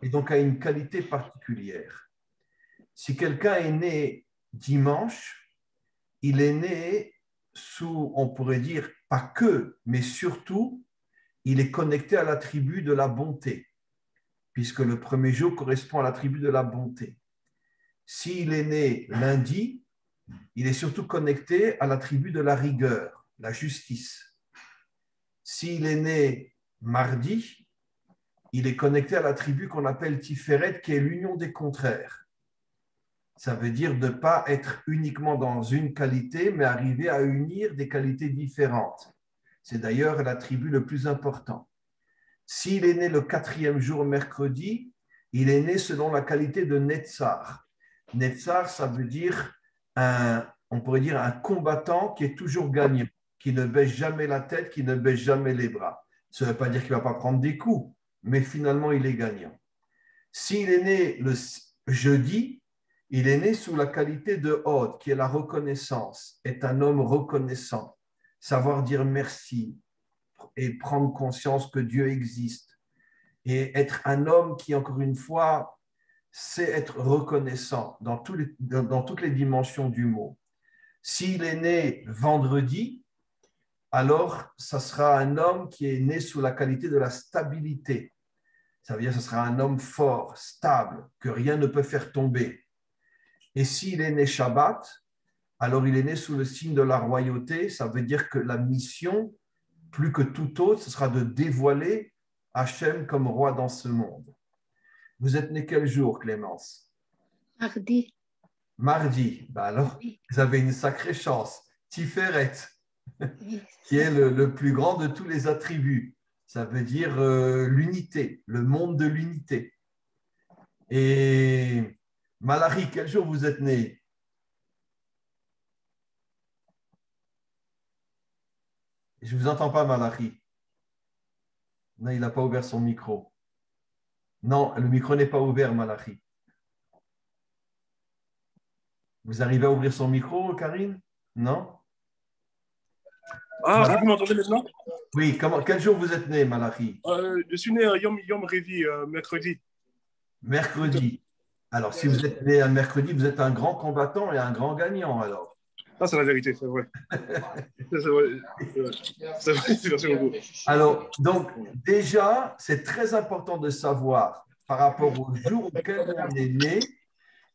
et donc à une qualité particulière. Si quelqu'un est né dimanche, il est né sous, on pourrait dire, pas que, mais surtout, il est connecté à l'attribut de la bonté, puisque le premier jour correspond à l'attribut de la bonté. S'il est né lundi, il est surtout connecté à l'attribut de la rigueur, la justice. S'il est né mardi, il est connecté à la tribu qu'on appelle Tiferet, qui est l'union des contraires. Ça veut dire de ne pas être uniquement dans une qualité, mais arriver à unir des qualités différentes. C'est d'ailleurs la tribu le plus important. S'il est né le 4e jour, mercredi, il est né selon la qualité de Netzar. Netzar, ça veut dire, on pourrait dire un combattant qui est toujours gagnant, qui ne baisse jamais la tête, qui ne baisse jamais les bras. Ça ne veut pas dire qu'il ne va pas prendre des coups, mais finalement, il est gagnant. S'il est né le jeudi, il est né sous la qualité de Hod, qui est la reconnaissance, est un homme reconnaissant, savoir dire merci et prendre conscience que Dieu existe et être un homme qui, encore une fois, sait être reconnaissant dans toutes les dimensions du mot. S'il est né vendredi, alors ça sera un homme qui est né sous la qualité de la stabilité. Ça veut dire que ce sera un homme fort, stable, que rien ne peut faire tomber. Et s'il est né Shabbat, alors il est né sous le signe de la royauté. Ça veut dire que la mission, plus que tout autre, ce sera de dévoiler Hachem comme roi dans ce monde. Vous êtes né quel jour, Clémence? Mardi. Mardi. Ben alors, Oui. vous avez une sacrée chance. Tiferet, Oui. qui est le plus grand de tous les attributs. Ça veut dire l'unité, le monde de l'unité. Et Malachi, quel jour vous êtes né? Je ne vous entends pas, Malachi. Non, il n'a pas ouvert son micro. Non, le micro n'est pas ouvert, Malachi. Vous arrivez à ouvrir son micro, Karine? Non? Ah, vous m'entendez maintenant? Oui, quel jour vous êtes né, Malachi? Je suis né Yom Revi, mercredi. Mercredi. Alors, si vous êtes né un mercredi, vous êtes un grand combattant et un grand gagnant, alors. Ah, c'est la vérité, c'est vrai. C'est vrai. C'est vrai, merci beaucoup. Alors, donc, déjà, c'est très important de savoir, par rapport au jour auquel on est né,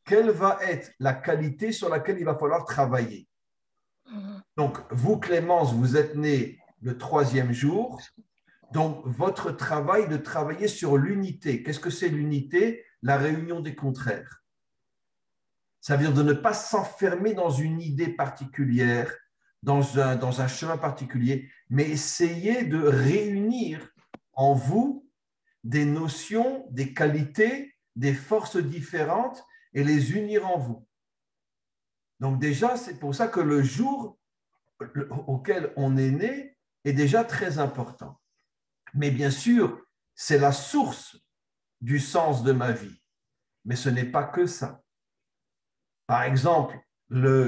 quelle va être la qualité sur laquelle il va falloir travailler. Donc, vous, Clémence, vous êtes né le 3e jour. Donc, votre travail de travailler sur l'unité. Qu'est-ce que c'est l'unité? La réunion des contraires. Ça veut dire de ne pas s'enfermer dans une idée particulière, dans un chemin particulier, mais essayer de réunir en vous des notions, des qualités, des forces différentes et les unir en vous. Donc déjà, c'est pour ça que le jour auquel on est né est déjà très important. Mais bien sûr, c'est la source du sens de ma vie. Mais ce n'est pas que ça. Par exemple,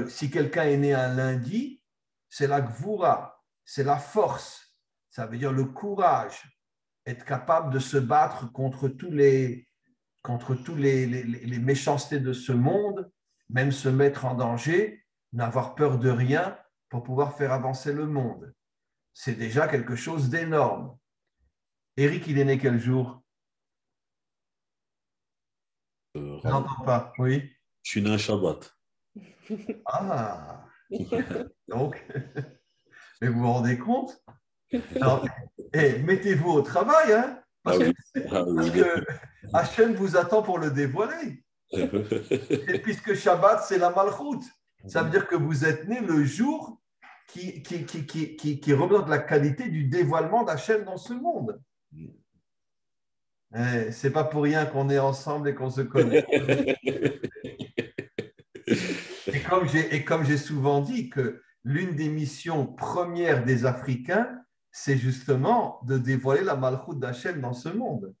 si quelqu'un est né un lundi, c'est la gvoura, c'est la force. Ça veut dire le courage, être capable de se battre contre tous les méchancetés de ce monde, même se mettre en danger, n'avoir peur de rien pour pouvoir faire avancer le monde. C'est déjà quelque chose d'énorme. Eric, il est né quel jour? Je n'entends pas, oui. Je suis né un Shabbat. Ah, donc, mais vous vous rendez compte? Alors, mettez-vous au travail, hein, parce que Hachem vous attend pour le dévoiler. Et puisque Shabbat, c'est la Malchut, ça veut dire que vous êtes né le jour qui représente la qualité du dévoilement d'Hachem dans ce monde. C'est pas pour rien qu'on est ensemble et qu'on se connaît. Et comme j'ai souvent dit que l'une des missions premières des Africains, c'est justement de dévoiler la Malchut d'Hachem dans ce monde.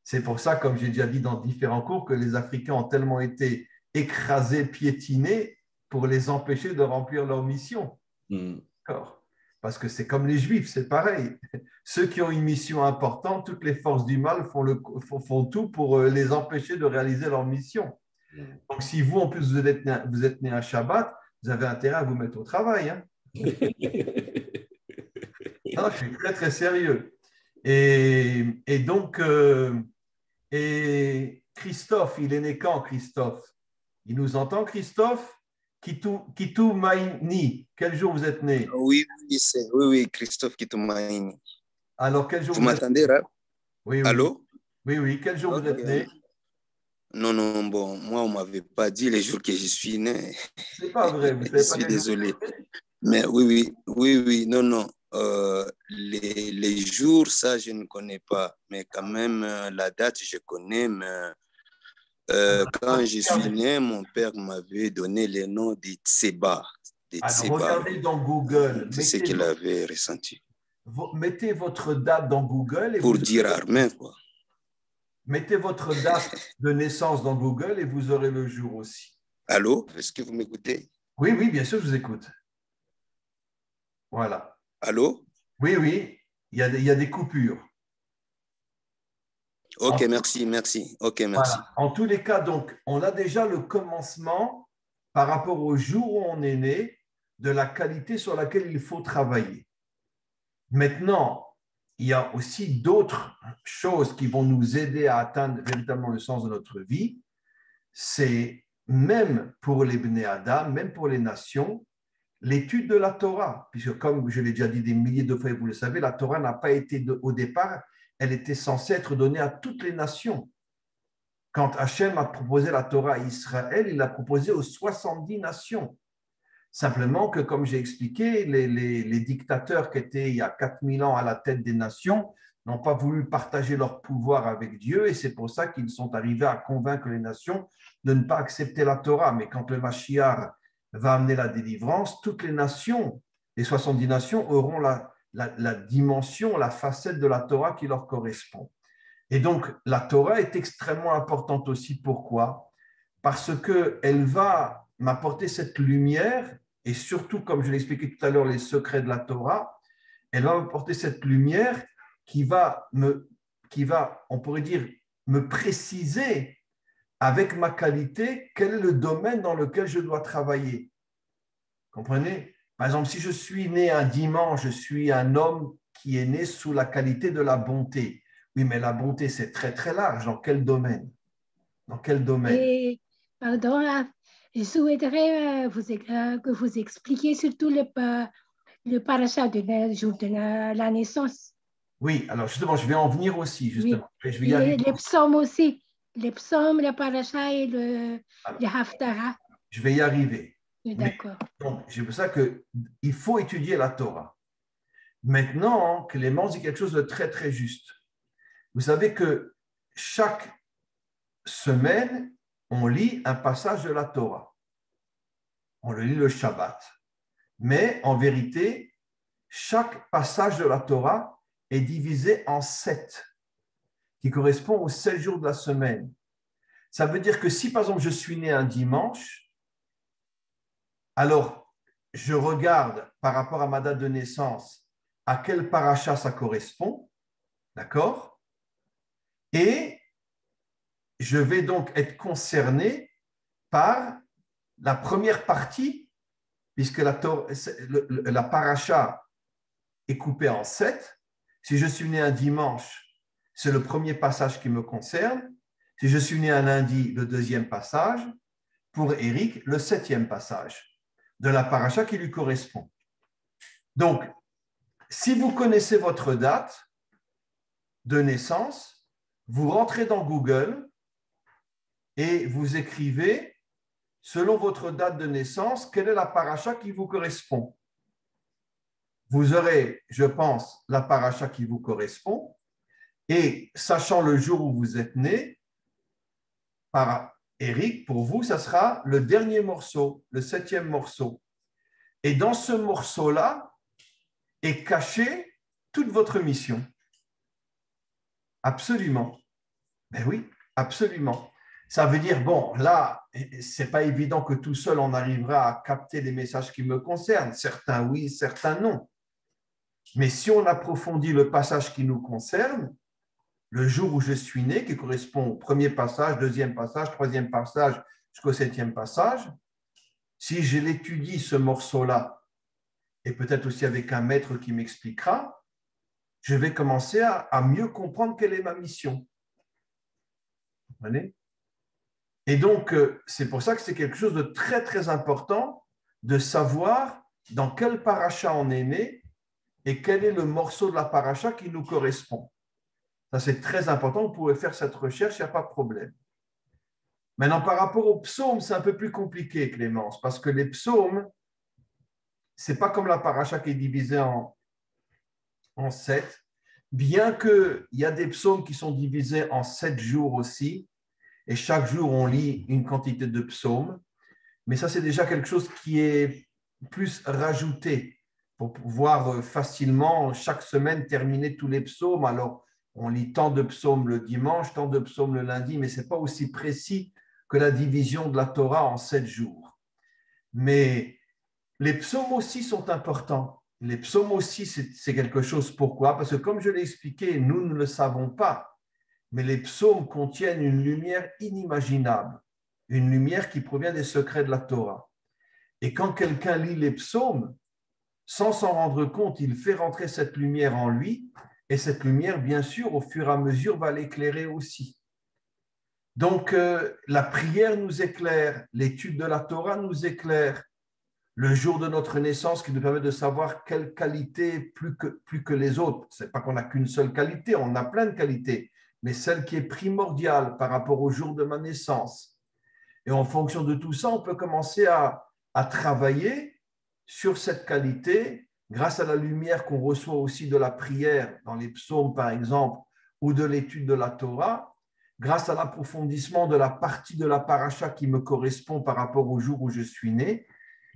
C'est pour ça, comme j'ai déjà dit dans différents cours, que les Africains ont tellement été écrasés, piétinés pour les empêcher de remplir leur mission. D'accord ? Parce que c'est comme les Juifs, c'est pareil. Ceux qui ont une mission importante, toutes les forces du mal font tout pour les empêcher de réaliser leur mission. Donc, si vous, en plus, vous êtes né un Shabbat, vous avez intérêt à vous mettre au travail. Hein. Non, je suis très, très sérieux. Et donc, et Christophe, il est né quand, Christophe? Il nous entend, Christophe? Kitou Maïni, quel jour vous êtes né? Oui, oui, Christophe Kitoumaïni. Alors, quel jour Vous vous êtes m'entendez, né? là? Oui, oui, oui. Allô? Oui, oui. Quel jour vous Ok. êtes né? Non, non, bon, moi, on ne m'avait pas dit les jours que je suis né. C'est pas vrai, vous ne Je savez pas suis quel jour désolé. vous êtes né? Mais oui, non, non. Les jours, ça, je ne connais pas. Mais quand même, la date, je connais. Mais quand je suis né, mon père m'avait donné le nom de Tseba. De Alors, Tseba. regardez dans Google, C'est ce qu'il avait ressenti. mettez votre date dans Google et Pour vous dire armé, quoi. mettez votre date de naissance dans Google et vous aurez le jour aussi. Allô? Est-ce que vous m'écoutez? Oui, oui, bien sûr, je vous écoute. Voilà. Allô? Oui, oui, il y a des coupures. Ok, merci. Ok, merci. Voilà. En tous les cas, donc, on a déjà le commencement par rapport au jour où on est né, de la qualité sur laquelle il faut travailler. Maintenant, il y a aussi d'autres choses qui vont nous aider à atteindre véritablement le sens de notre vie. C'est même pour les Bnei Adam, même pour les nations, l'étude de la Torah. Puisque comme je l'ai déjà dit des milliers de fois, et vous le savez, la Torah n'a pas été au départ, elle était censée être donnée à toutes les nations. Quand Hachem a proposé la Torah à Israël, il l'a proposée aux 70 nations. Simplement que, comme j'ai expliqué, les dictateurs qui étaient il y a 4000 ans à la tête des nations n'ont pas voulu partager leur pouvoir avec Dieu et c'est pour ça qu'ils sont arrivés à convaincre les nations de ne pas accepter la Torah. Mais quand le Mashiach va amener la délivrance, toutes les nations, les 70 nations, auront la dimension, la facette de la Torah qui leur correspond. Et donc, la Torah est extrêmement importante aussi. Pourquoi? Parce qu'elle va m'apporter cette lumière, et surtout, comme je l'ai expliqué tout à l'heure, les secrets de la Torah, elle va m'apporter cette lumière qui va, on pourrait dire, me préciser avec ma qualité quel est le domaine dans lequel je dois travailler. Comprenez? Par exemple, si je suis né un dimanche, je suis un homme qui est né sous la qualité de la bonté. Oui, mais la bonté, c'est très, très large. Dans quel domaine? Dans quel domaine? Et, pardon, là, je souhaiterais que vous expliquiez surtout le parachat de la, jour de la naissance. Oui, alors justement, je vais en venir aussi, justement. Oui. Je vais y arriver. Les psaumes aussi. Les psaumes, le parachat et le haftara. Je vais y arriver. D'accord. Donc, c'est pour ça qu'il faut étudier la Torah. Maintenant, Clément dit quelque chose de très, très juste. Vous savez que chaque semaine, on lit un passage de la Torah. On le lit le Shabbat. Mais en vérité, chaque passage de la Torah est divisé en 7, qui correspond aux 7 jours de la semaine. Ça veut dire que si, par exemple, je suis né un dimanche, alors je regarde par rapport à ma date de naissance à quel paracha ça correspond, d'accord? Et je vais donc être concerné par la première partie, puisque la paracha est coupée en 7. Si je suis né un dimanche, c'est le premier passage qui me concerne. Si je suis né un lundi, le deuxième passage. Pour Eric, le 7e passage de la paracha qui lui correspond. Donc, si vous connaissez votre date de naissance, vous rentrez dans Google et vous écrivez, selon votre date de naissance, quelle est la paracha qui vous correspond. Vous aurez, je pense, la paracha qui vous correspond et sachant le jour où vous êtes né, par Eric, pour vous, ça sera le dernier morceau, le 7e morceau. Et dans ce morceau-là est cachée toute votre mission. Absolument. Ben oui, absolument. Ça veut dire, bon, là, c'est pas évident que tout seul on arrivera à capter les messages qui me concernent. Certains oui, certains non. Mais si on approfondit le passage qui nous concerne, le jour où je suis né, qui correspond au premier passage, deuxième passage, troisième passage, jusqu'au 7e passage, si je l'étudie, ce morceau-là, et peut-être aussi avec un maître qui m'expliquera, je vais commencer à mieux comprendre quelle est ma mission. Vous comprenez? Et donc, c'est pour ça que c'est quelque chose de très, très important de savoir dans quel paracha on est né et quel est le morceau de la paracha qui nous correspond. Ça, c'est très important. Vous pouvez faire cette recherche, il n'y a pas de problème. Maintenant, par rapport aux psaumes, c'est un peu plus compliqué, Clémence, parce que les psaumes, ce n'est pas comme la paracha qui est divisée en 7, bien qu'il y a des psaumes qui sont divisés en 7 jours aussi, et chaque jour, on lit une quantité de psaumes, mais ça, c'est déjà quelque chose qui est plus rajouté pour pouvoir facilement, chaque semaine, terminer tous les psaumes. Alors, on lit tant de psaumes le dimanche, tant de psaumes le lundi, mais ce n'est pas aussi précis que la division de la Torah en 7 jours. Mais les psaumes aussi sont importants. Les psaumes aussi, c'est quelque chose. Pourquoi? Parce que comme je l'ai expliqué, nous ne le savons pas, mais les psaumes contiennent une lumière inimaginable, une lumière qui provient des secrets de la Torah. Et quand quelqu'un lit les psaumes, sans s'en rendre compte, il fait rentrer cette lumière en lui, et cette lumière, bien sûr, au fur et à mesure, va l'éclairer aussi. Donc, la prière nous éclaire, l'étude de la Torah nous éclaire, le jour de notre naissance qui nous permet de savoir quelle qualité plus que les autres. Ce n'est pas qu'on n'a qu'une seule qualité, on a plein de qualités, mais celle qui est primordiale par rapport au jour de ma naissance. Et en fonction de tout ça, on peut commencer à travailler sur cette qualité grâce à la lumière qu'on reçoit aussi de la prière dans les psaumes, par exemple, ou de l'étude de la Torah, grâce à l'approfondissement de la partie de la paracha qui me correspond par rapport au jour où je suis né.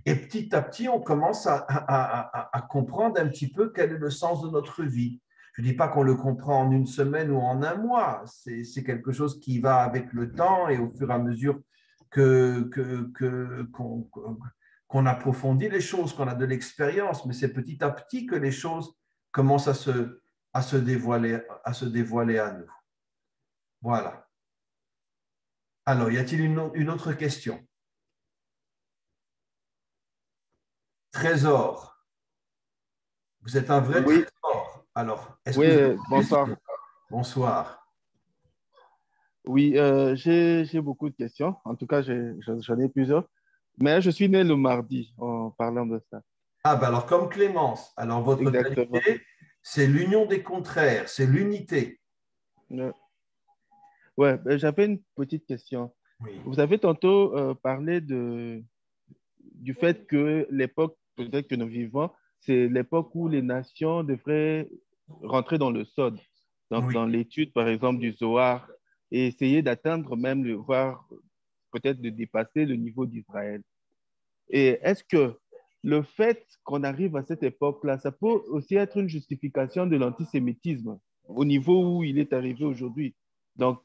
Et petit à petit, on commence à comprendre un petit peu quel est le sens de notre vie. Je ne dis pas qu'on le comprend en une semaine ou en un mois. C'est quelque chose qui va avec le temps et au fur et à mesure qu'on approfondit les choses, qu'on a de l'expérience. Mais c'est petit à petit que les choses commencent à se dévoiler à nous. Voilà. Alors, y a-t-il une autre question? Trésor. Vous êtes un vrai Oui, trésor. Alors, est-ce que oui, vous avez une bonsoir. question? Bonsoir. Oui, j'ai beaucoup de questions. En tout cas, j'en ai plusieurs. Mais je suis né le mardi en parlant de ça. Ah, ben alors, comme Clémence, alors votre Exactement. qualité, c'est l'union des contraires, c'est l'unité. Euh, Ouais, ben, j'avais une petite question. Oui, Vous avez tantôt parlé du fait que l'époque, peut-être que nous vivons, c'est l'époque où les nations devraient rentrer dans le Sod, donc oui. dans l'étude, par exemple, du Zohar, et essayer d'atteindre même, voire peut-être de dépasser le niveau d'Israël. Et est-ce que le fait qu'on arrive à cette époque-là, ça peut aussi être une justification de l'antisémitisme au niveau où il est arrivé aujourd'hui? Donc,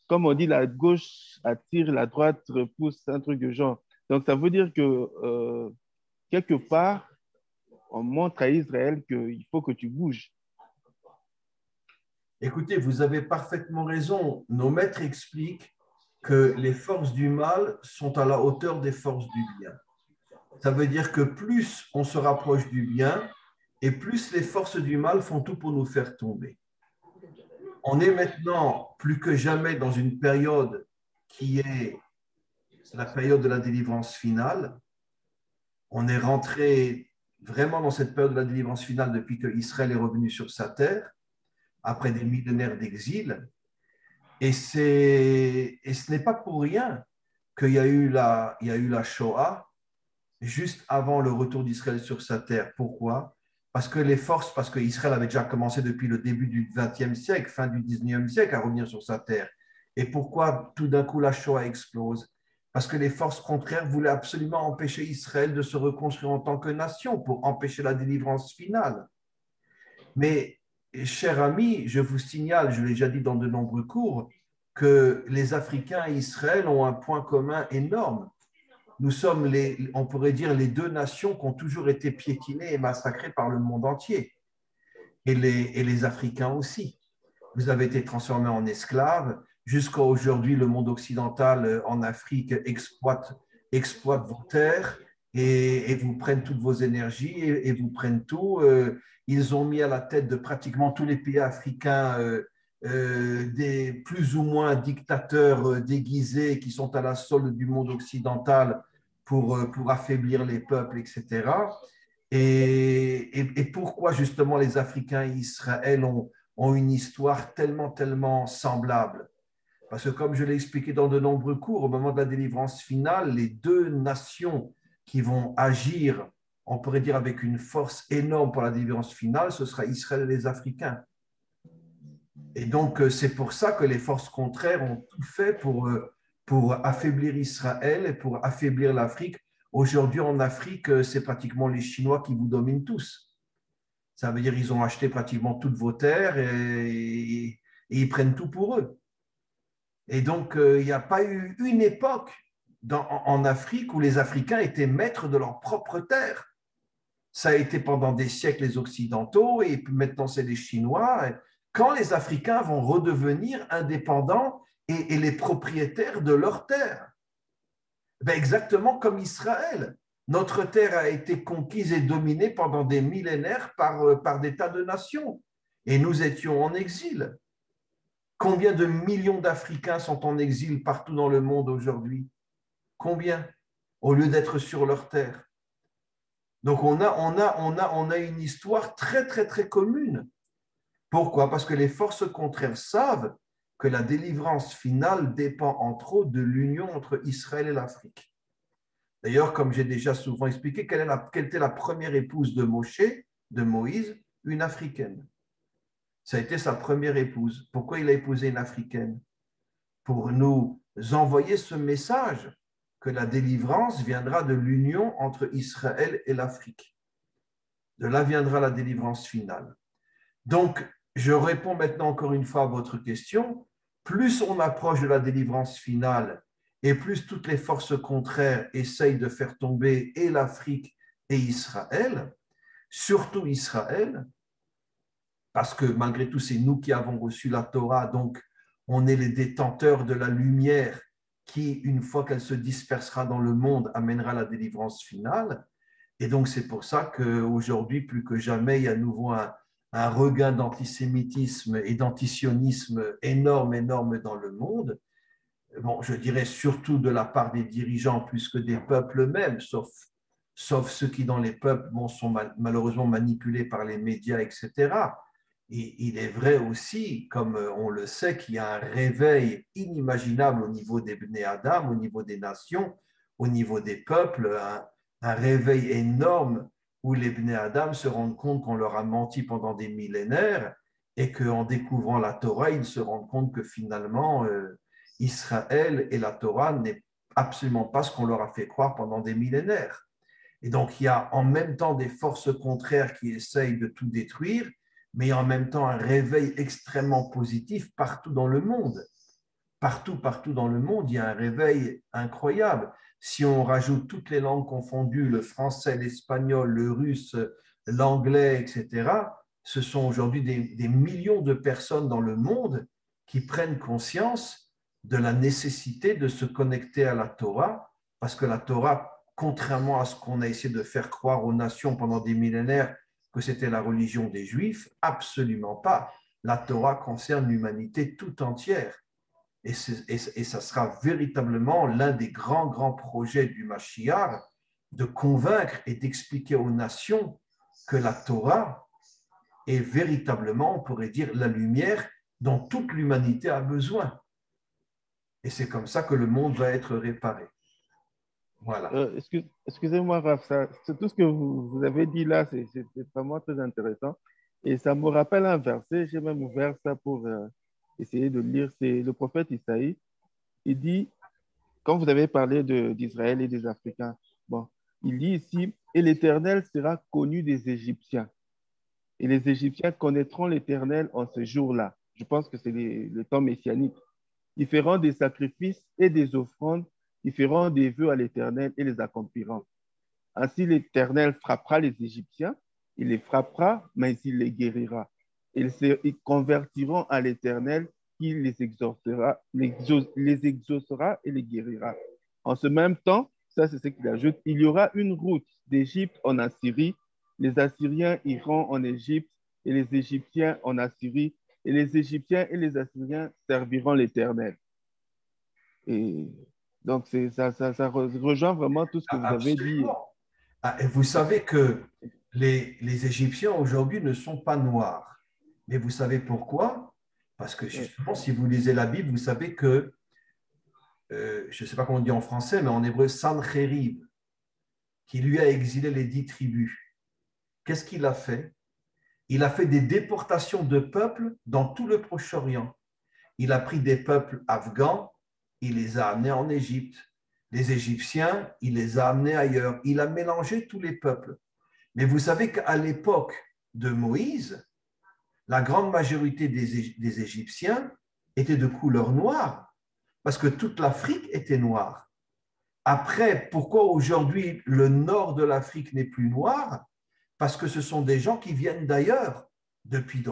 comme on dit, la gauche attire, la droite repousse, un truc de genre. Donc, ça veut dire que quelque part, on montre à Israël qu'il faut que tu bouges. Écoutez, vous avez parfaitement raison. Nos maîtres expliquent que les forces du mal sont à la hauteur des forces du bien. Ça veut dire que plus on se rapproche du bien et plus les forces du mal font tout pour nous faire tomber. On est maintenant plus que jamais dans une période qui est la période de la délivrance finale. On est rentré vraiment dans cette période de la délivrance finale depuis que Israël est revenu sur sa terre, après des millénaires d'exil. Et ce n'est pas pour rien qu'il y a eu la Shoah juste avant le retour d'Israël sur sa terre. Pourquoi? Parce que Israël avait déjà commencé depuis le début du XXe siècle, fin du XIXe siècle, à revenir sur sa terre. Et pourquoi tout d'un coup la Shoah explose? Parce que les forces contraires voulaient absolument empêcher Israël de se reconstruire en tant que nation pour empêcher la délivrance finale. Mais, cher ami, je vous signale, je l'ai déjà dit dans de nombreux cours, que les Africains et Israël ont un point commun énorme. Nous sommes, on pourrait dire, les deux nations qui ont toujours été piétinées et massacrées par le monde entier, et les Africains aussi. Vous avez été transformés en esclaves. Jusqu'à aujourd'hui, le monde occidental en Afrique exploite vos terres et vous prennent toutes vos énergies et vous prennent tout. Ils ont mis à la tête de pratiquement tous les pays africains des plus ou moins dictateurs déguisés qui sont à la solde du monde occidental pour affaiblir les peuples, etc. Et pourquoi justement les Africains et Israël ont une histoire tellement semblable? Parce que comme je l'ai expliqué dans de nombreux cours, au moment de la délivrance finale, les deux nations qui vont agir, on pourrait dire avec une force énorme pour la délivrance finale, ce sera Israël et les Africains. Et donc, c'est pour ça que les forces contraires ont tout fait pour affaiblir Israël et pour affaiblir l'Afrique. Aujourd'hui, en Afrique, c'est pratiquement les Chinois qui vous dominent tous. Ça veut dire qu'ils ont acheté pratiquement toutes vos terres et ils prennent tout pour eux. Et donc, il n'y a pas eu une époque en Afrique où les Africains étaient maîtres de leur propre terre. Ça a été pendant des siècles les Occidentaux et maintenant c'est les Chinois. Quand les Africains vont redevenir indépendants et les propriétaires de leur terre? Ben exactement comme Israël. Notre terre a été conquise et dominée pendant des millénaires par des tas de nations. Et nous étions en exil. Combien de millions d'Africains sont en exil partout dans le monde aujourd'hui? Combien? Au lieu d'être sur leur terre. Donc on a une histoire très commune. Pourquoi? Parce que les forces contraires savent que la délivrance finale dépend entre autres de l'union entre Israël et l'Afrique. D'ailleurs, comme j'ai déjà souvent expliqué, quelle était la première épouse de Moïse? Une Africaine. Ça a été sa première épouse. Pourquoi il a épousé une Africaine? Pour nous envoyer ce message que la délivrance viendra de l'union entre Israël et l'Afrique. De là viendra la délivrance finale. Donc, je réponds maintenant encore une fois à votre question. Plus on approche de la délivrance finale et plus toutes les forces contraires essayent de faire tomber et l'Afrique et Israël, surtout Israël, parce que malgré tout, c'est nous qui avons reçu la Torah, donc on est les détenteurs de la lumière qui, une fois qu'elle se dispersera dans le monde, amènera la délivrance finale. Et donc, c'est pour ça qu'aujourd'hui, plus que jamais, il y a à nouveau un regain d'antisémitisme et d'antisionisme énorme dans le monde. Bon, je dirais surtout de la part des dirigeants plus que des peuples eux-mêmes, sauf ceux qui, dans les peuples, sont malheureusement manipulés par les médias, etc. Et il est vrai aussi, comme on le sait, qu'il y a un réveil inimaginable au niveau des Bnei Adam, au niveau des nations, au niveau des peuples, un réveil énorme où les Bnei Adam se rendent compte qu'on leur a menti pendant des millénaires et qu'en découvrant la Torah, ils se rendent compte que finalement, Israël et la Torah n'est absolument pas ce qu'on leur a fait croire pendant des millénaires. Et donc, il y a en même temps des forces contraires qui essayent de tout détruire, mais en même temps un réveil extrêmement positif partout dans le monde. Partout dans le monde, il y a un réveil incroyable. Si on rajoute toutes les langues confondues, le français, l'espagnol, le russe, l'anglais, etc., ce sont aujourd'hui des millions de personnes dans le monde qui prennent conscience de la nécessité de se connecter à la Torah, parce que la Torah, contrairement à ce qu'on a essayé de faire croire aux nations pendant des millénaires, que c'était la religion des Juifs, absolument pas. La Torah concerne l'humanité tout entière. Et ça sera véritablement l'un des grands projets du Mashiach, de convaincre et d'expliquer aux nations que la Torah est véritablement, on pourrait dire, la lumière dont toute l'humanité a besoin. Et c'est comme ça que le monde va être réparé. Voilà. Excusez-moi, Raph, tout ce que vous avez dit là, c'est vraiment très intéressant. Et ça me rappelle un verset, j'ai même ouvert ça pour essayer de lire, c'est le prophète Isaïe. Il dit, quand vous avez parlé d'Israël et des Africains, bon, il dit ici, « Et l'Éternel sera connu des Égyptiens. Et les Égyptiens connaîtront l'Éternel en ce jour-là. » Je pense que c'est le temps messianique. « Ils feront des sacrifices et des offrandes, ils feront des vœux à l'Éternel et les accompliront. Ainsi l'Éternel frappera les Égyptiens, il les frappera, mais il les guérira. Ils convertiront à l'Éternel qui les exaucera et les guérira. En ce même temps, ça c'est ce qu'il ajoute, il y aura une route d'Égypte en Assyrie, les Assyriens iront en Égypte et les Égyptiens en Assyrie et les Égyptiens et les Assyriens serviront l'Éternel. Et donc, ça rejoint vraiment tout ce que vous avez dit. Absolument. Et vous savez que les Égyptiens aujourd'hui ne sont pas noirs. Mais vous savez pourquoi? Parce que justement, si vous lisez la Bible, vous savez que, je ne sais pas comment on dit en français, mais en hébreu, Sanchérib, qui lui a exilé les 10 tribus. Qu'est-ce qu'il a fait? Il a fait des déportations de peuples dans tout le Proche-Orient. Il a pris des peuples afghans, il les a amenés en Égypte. Les Égyptiens, il les a amenés ailleurs. Il a mélangé tous les peuples. Mais vous savez qu'à l'époque de Moïse, la grande majorité des Égyptiens étaient de couleur noire, parce que toute l'Afrique était noire. Après, pourquoi aujourd'hui le nord de l'Afrique n'est plus noir? Parce que ce sont des gens qui viennent d'ailleurs depuis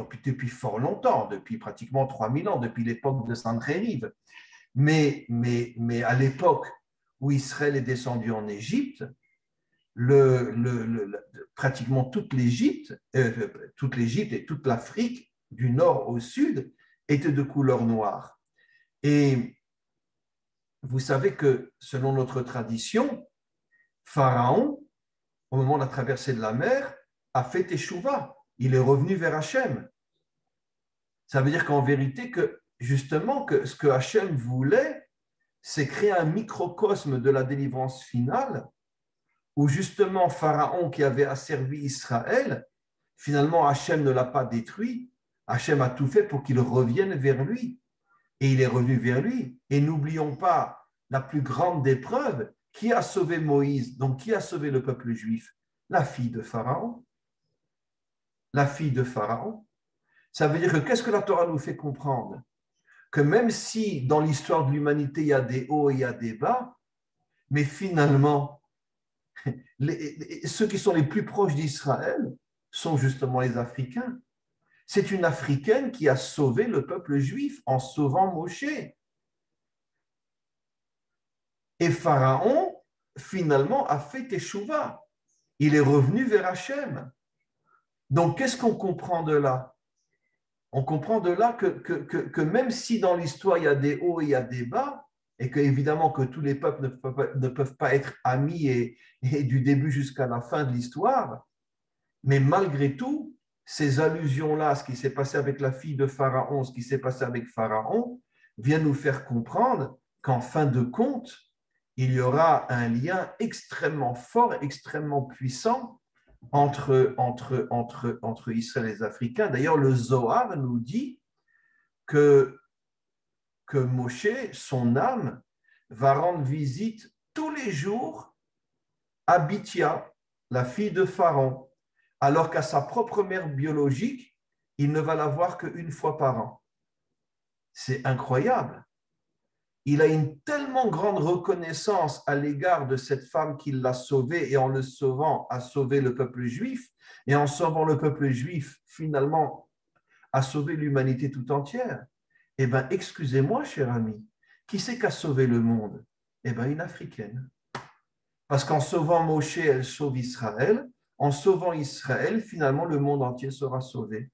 fort longtemps, depuis pratiquement 3000 ans, depuis l'époque de Sanchériv. Mais à l'époque où Israël est descendu en Égypte, pratiquement toute l'Égypte et toute l'Afrique, du nord au sud, étaient de couleur noire. Et vous savez que selon notre tradition, Pharaon, au moment de la traversée de la mer, a fait Teshuvah. Il est revenu vers Hachem. Ça veut dire qu'en vérité, justement, que ce que Hachem voulait, c'est créer un microcosme de la délivrance finale, où justement Pharaon qui avait asservi Israël, finalement Hachem ne l'a pas détruit, Hachem a tout fait pour qu'il revienne vers lui. Et il est revenu vers lui. Et n'oublions pas la plus grande des preuves, qui a sauvé Moïse, donc qui a sauvé le peuple juif? La fille de Pharaon. La fille de Pharaon. Ça veut dire que qu'est-ce que la Torah nous fait comprendre? Que même si dans l'histoire de l'humanité, il y a des hauts et il y a des bas, mais finalement, ceux qui sont les plus proches d'Israël sont justement les Africains. C'est une Africaine qui a sauvé le peuple juif en sauvant Moshe. Et Pharaon, finalement, a fait Teshuvah. Il est revenu vers Hachem. Donc, qu'est-ce qu'on comprend de là? On comprend de là que même si dans l'histoire, il y a des hauts et il y a des bas, et qu'évidemment que tous les peuples ne peuvent pas être amis et du début jusqu'à la fin de l'histoire, mais malgré tout, ces allusions-là, ce qui s'est passé avec la fille de Pharaon, ce qui s'est passé avec Pharaon, viennent nous faire comprendre qu'en fin de compte, il y aura un lien extrêmement fort, extrêmement puissant entre Israël et les Africains. D'ailleurs, le Zohar nous dit que Moshe, son âme, va rendre visite tous les jours à Bithia, la fille de Pharaon, alors qu'à sa propre mère biologique, il ne va la voir qu'une fois par an. C'est incroyable. Il a une tellement grande reconnaissance à l'égard de cette femme qui l'a sauvé et en le sauvant a sauvé le peuple juif et en sauvant le peuple juif, finalement, a sauvé l'humanité tout entière. Eh bien, excusez-moi, cher ami, qui c'est qui a sauvé le monde? Eh bien, une Africaine. Parce qu'en sauvant Moshe, elle sauve Israël. En sauvant Israël, finalement, le monde entier sera sauvé.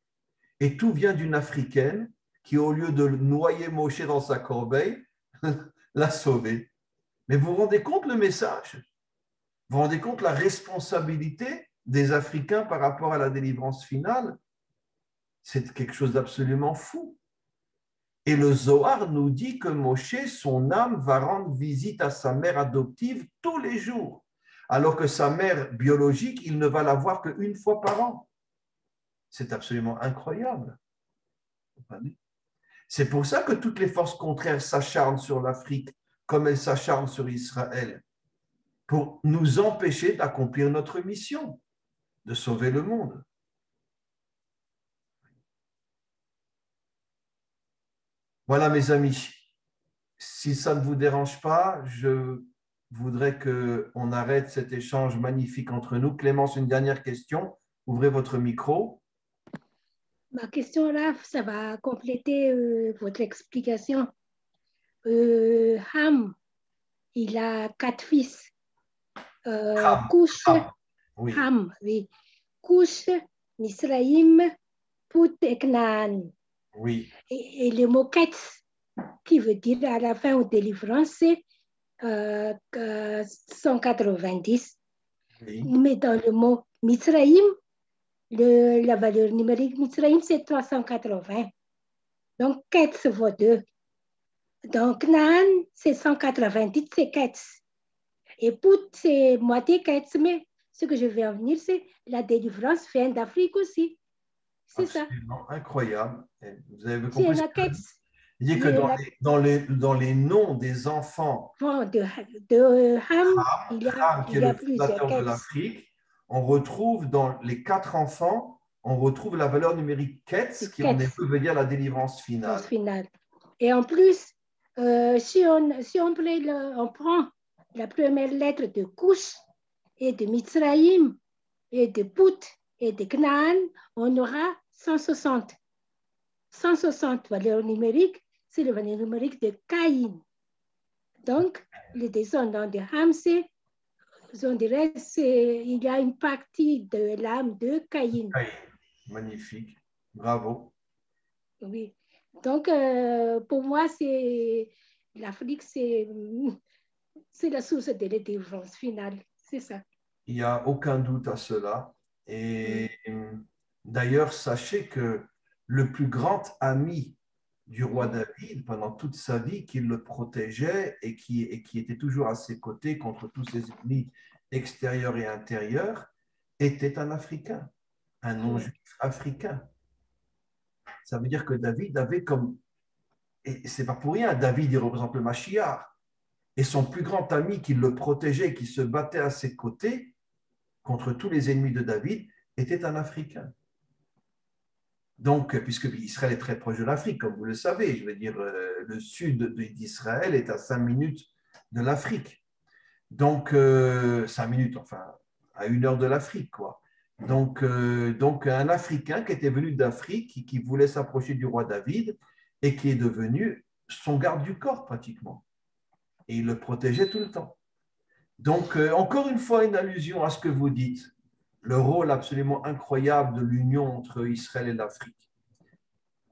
Et tout vient d'une Africaine qui, au lieu de noyer Moshe dans sa corbeille, l'a sauvé. Mais vous vous rendez compte le message? Vous vous rendez compte la responsabilité des Africains par rapport à la délivrance finale? C'est quelque chose d'absolument fou. Et le Zohar nous dit que Moshe, son âme, va rendre visite à sa mère adoptive tous les jours, alors que sa mère biologique, il ne va la voir qu'une fois par an. C'est absolument incroyable. C'est pour ça que toutes les forces contraires s'acharnent sur l'Afrique comme elles s'acharnent sur Israël, pour nous empêcher d'accomplir notre mission, de sauver le monde. Voilà, mes amis. Si ça ne vous dérange pas, je voudrais qu'on arrête cet échange magnifique entre nous. Clémence, une dernière question. Ouvrez votre micro. Ma question là, ça va compléter votre explication. Ham, il a 4 fils. Cush, oui. Ham, oui. Cush, Misraïm, Put et Canaan. Oui. Et le mot Ketz, qui veut dire à la fin ou délivrance, c'est 190. Oui. Mais dans le mot Mitzraïm, la valeur numérique Mitzraïm, c'est 380. Donc, Ketz vaut 2. Donc, Naan, c'est 190, c'est Ketz. Et Pout, c'est moitié Ketz. Mais ce que je vais en venir, c'est la délivrance vient d'Afrique aussi. C'est ça. Absolument incroyable. Et vous avez C'est compris. la Ketz. Il dit que dans les noms des enfants Bon, de Ham, il y qui est a le plusieurs fondateur de Ketz. l'Afrique, on retrouve dans les 4 enfants, on retrouve la valeur numérique Ketz, qui en hébreu veut dire la délivrance finale. Et en plus, si on prend la première lettre de Cush et de Mitzraïm et de Pout et de Canaan, on aura 160. 160 valeurs numériques, c'est le valeur numérique de Caïn. Donc, les descendants de Ham, on dirait il y a une partie de l'âme de Caïn. Magnifique, bravo. Oui. Donc, pour moi, l'Afrique, c'est la source de la délivrance finale. C'est ça. Il n'y a aucun doute à cela. Et d'ailleurs, sachez que le plus grand ami du roi David, pendant toute sa vie, qui le protégeait et qui était toujours à ses côtés contre tous ses ennemis extérieurs et intérieurs, était un Africain, un non-juif africain. Ça veut dire que David avait comme, et c'est pas pour rien, David, il représente le Mashiach, et son plus grand ami qui le protégeait, qui se battait à ses côtés contre tous les ennemis de David, était un Africain. Donc, puisque Israël est très proche de l'Afrique, comme vous le savez, je veux dire, le sud d'Israël est à 5 minutes de l'Afrique. Donc, 5 minutes, enfin, à 1 heure de l'Afrique, quoi. Donc, un Africain qui était venu d'Afrique, qui voulait s'approcher du roi David et qui est devenu son garde du corps, pratiquement. Et il le protégeait tout le temps. Donc, encore une fois, une allusion à ce que vous dites. Le rôle absolument incroyable de l'union entre Israël et l'Afrique.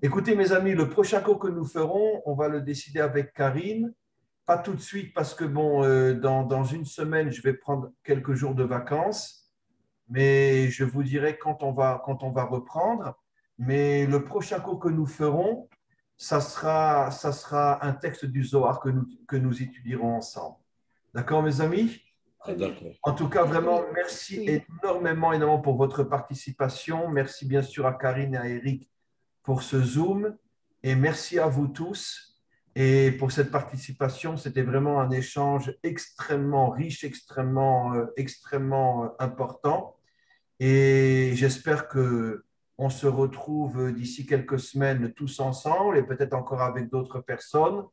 Écoutez, mes amis, le prochain cours que nous ferons, on va le décider avec Karine. Pas tout de suite parce que, bon, dans une semaine, je vais prendre quelques jours de vacances. Mais je vous dirai quand on va reprendre. Mais le prochain cours que nous ferons, ça sera un texte du Zohar que nous étudierons ensemble. D'accord, mes amis? D'accord. En tout cas, vraiment, merci énormément pour votre participation. Merci bien sûr à Karine et à Eric pour ce Zoom. Et merci à vous tous. Et pour cette participation, c'était vraiment un échange extrêmement riche, extrêmement important. Et j'espère qu'on se retrouve d'ici quelques semaines tous ensemble et peut-être encore avec d'autres personnes.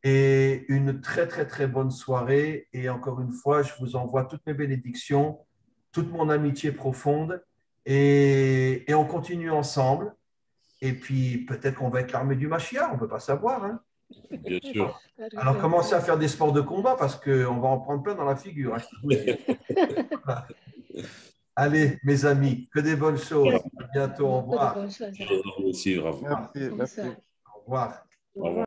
Et une très, très, très bonne soirée. Et encore une fois, je vous envoie toutes mes bénédictions, toute mon amitié profonde. Et on continue ensemble. Et puis, peut-être qu'on va être l'armée du Mashiach, on ne peut pas savoir. Hein. Bien sûr. Alors, commencez à faire des sports de combat parce qu'on va en prendre plein dans la figure. Hein. Voilà. Allez, mes amis, que des bonnes choses. À bientôt. Au revoir. Merci. Merci. Au revoir. Au revoir.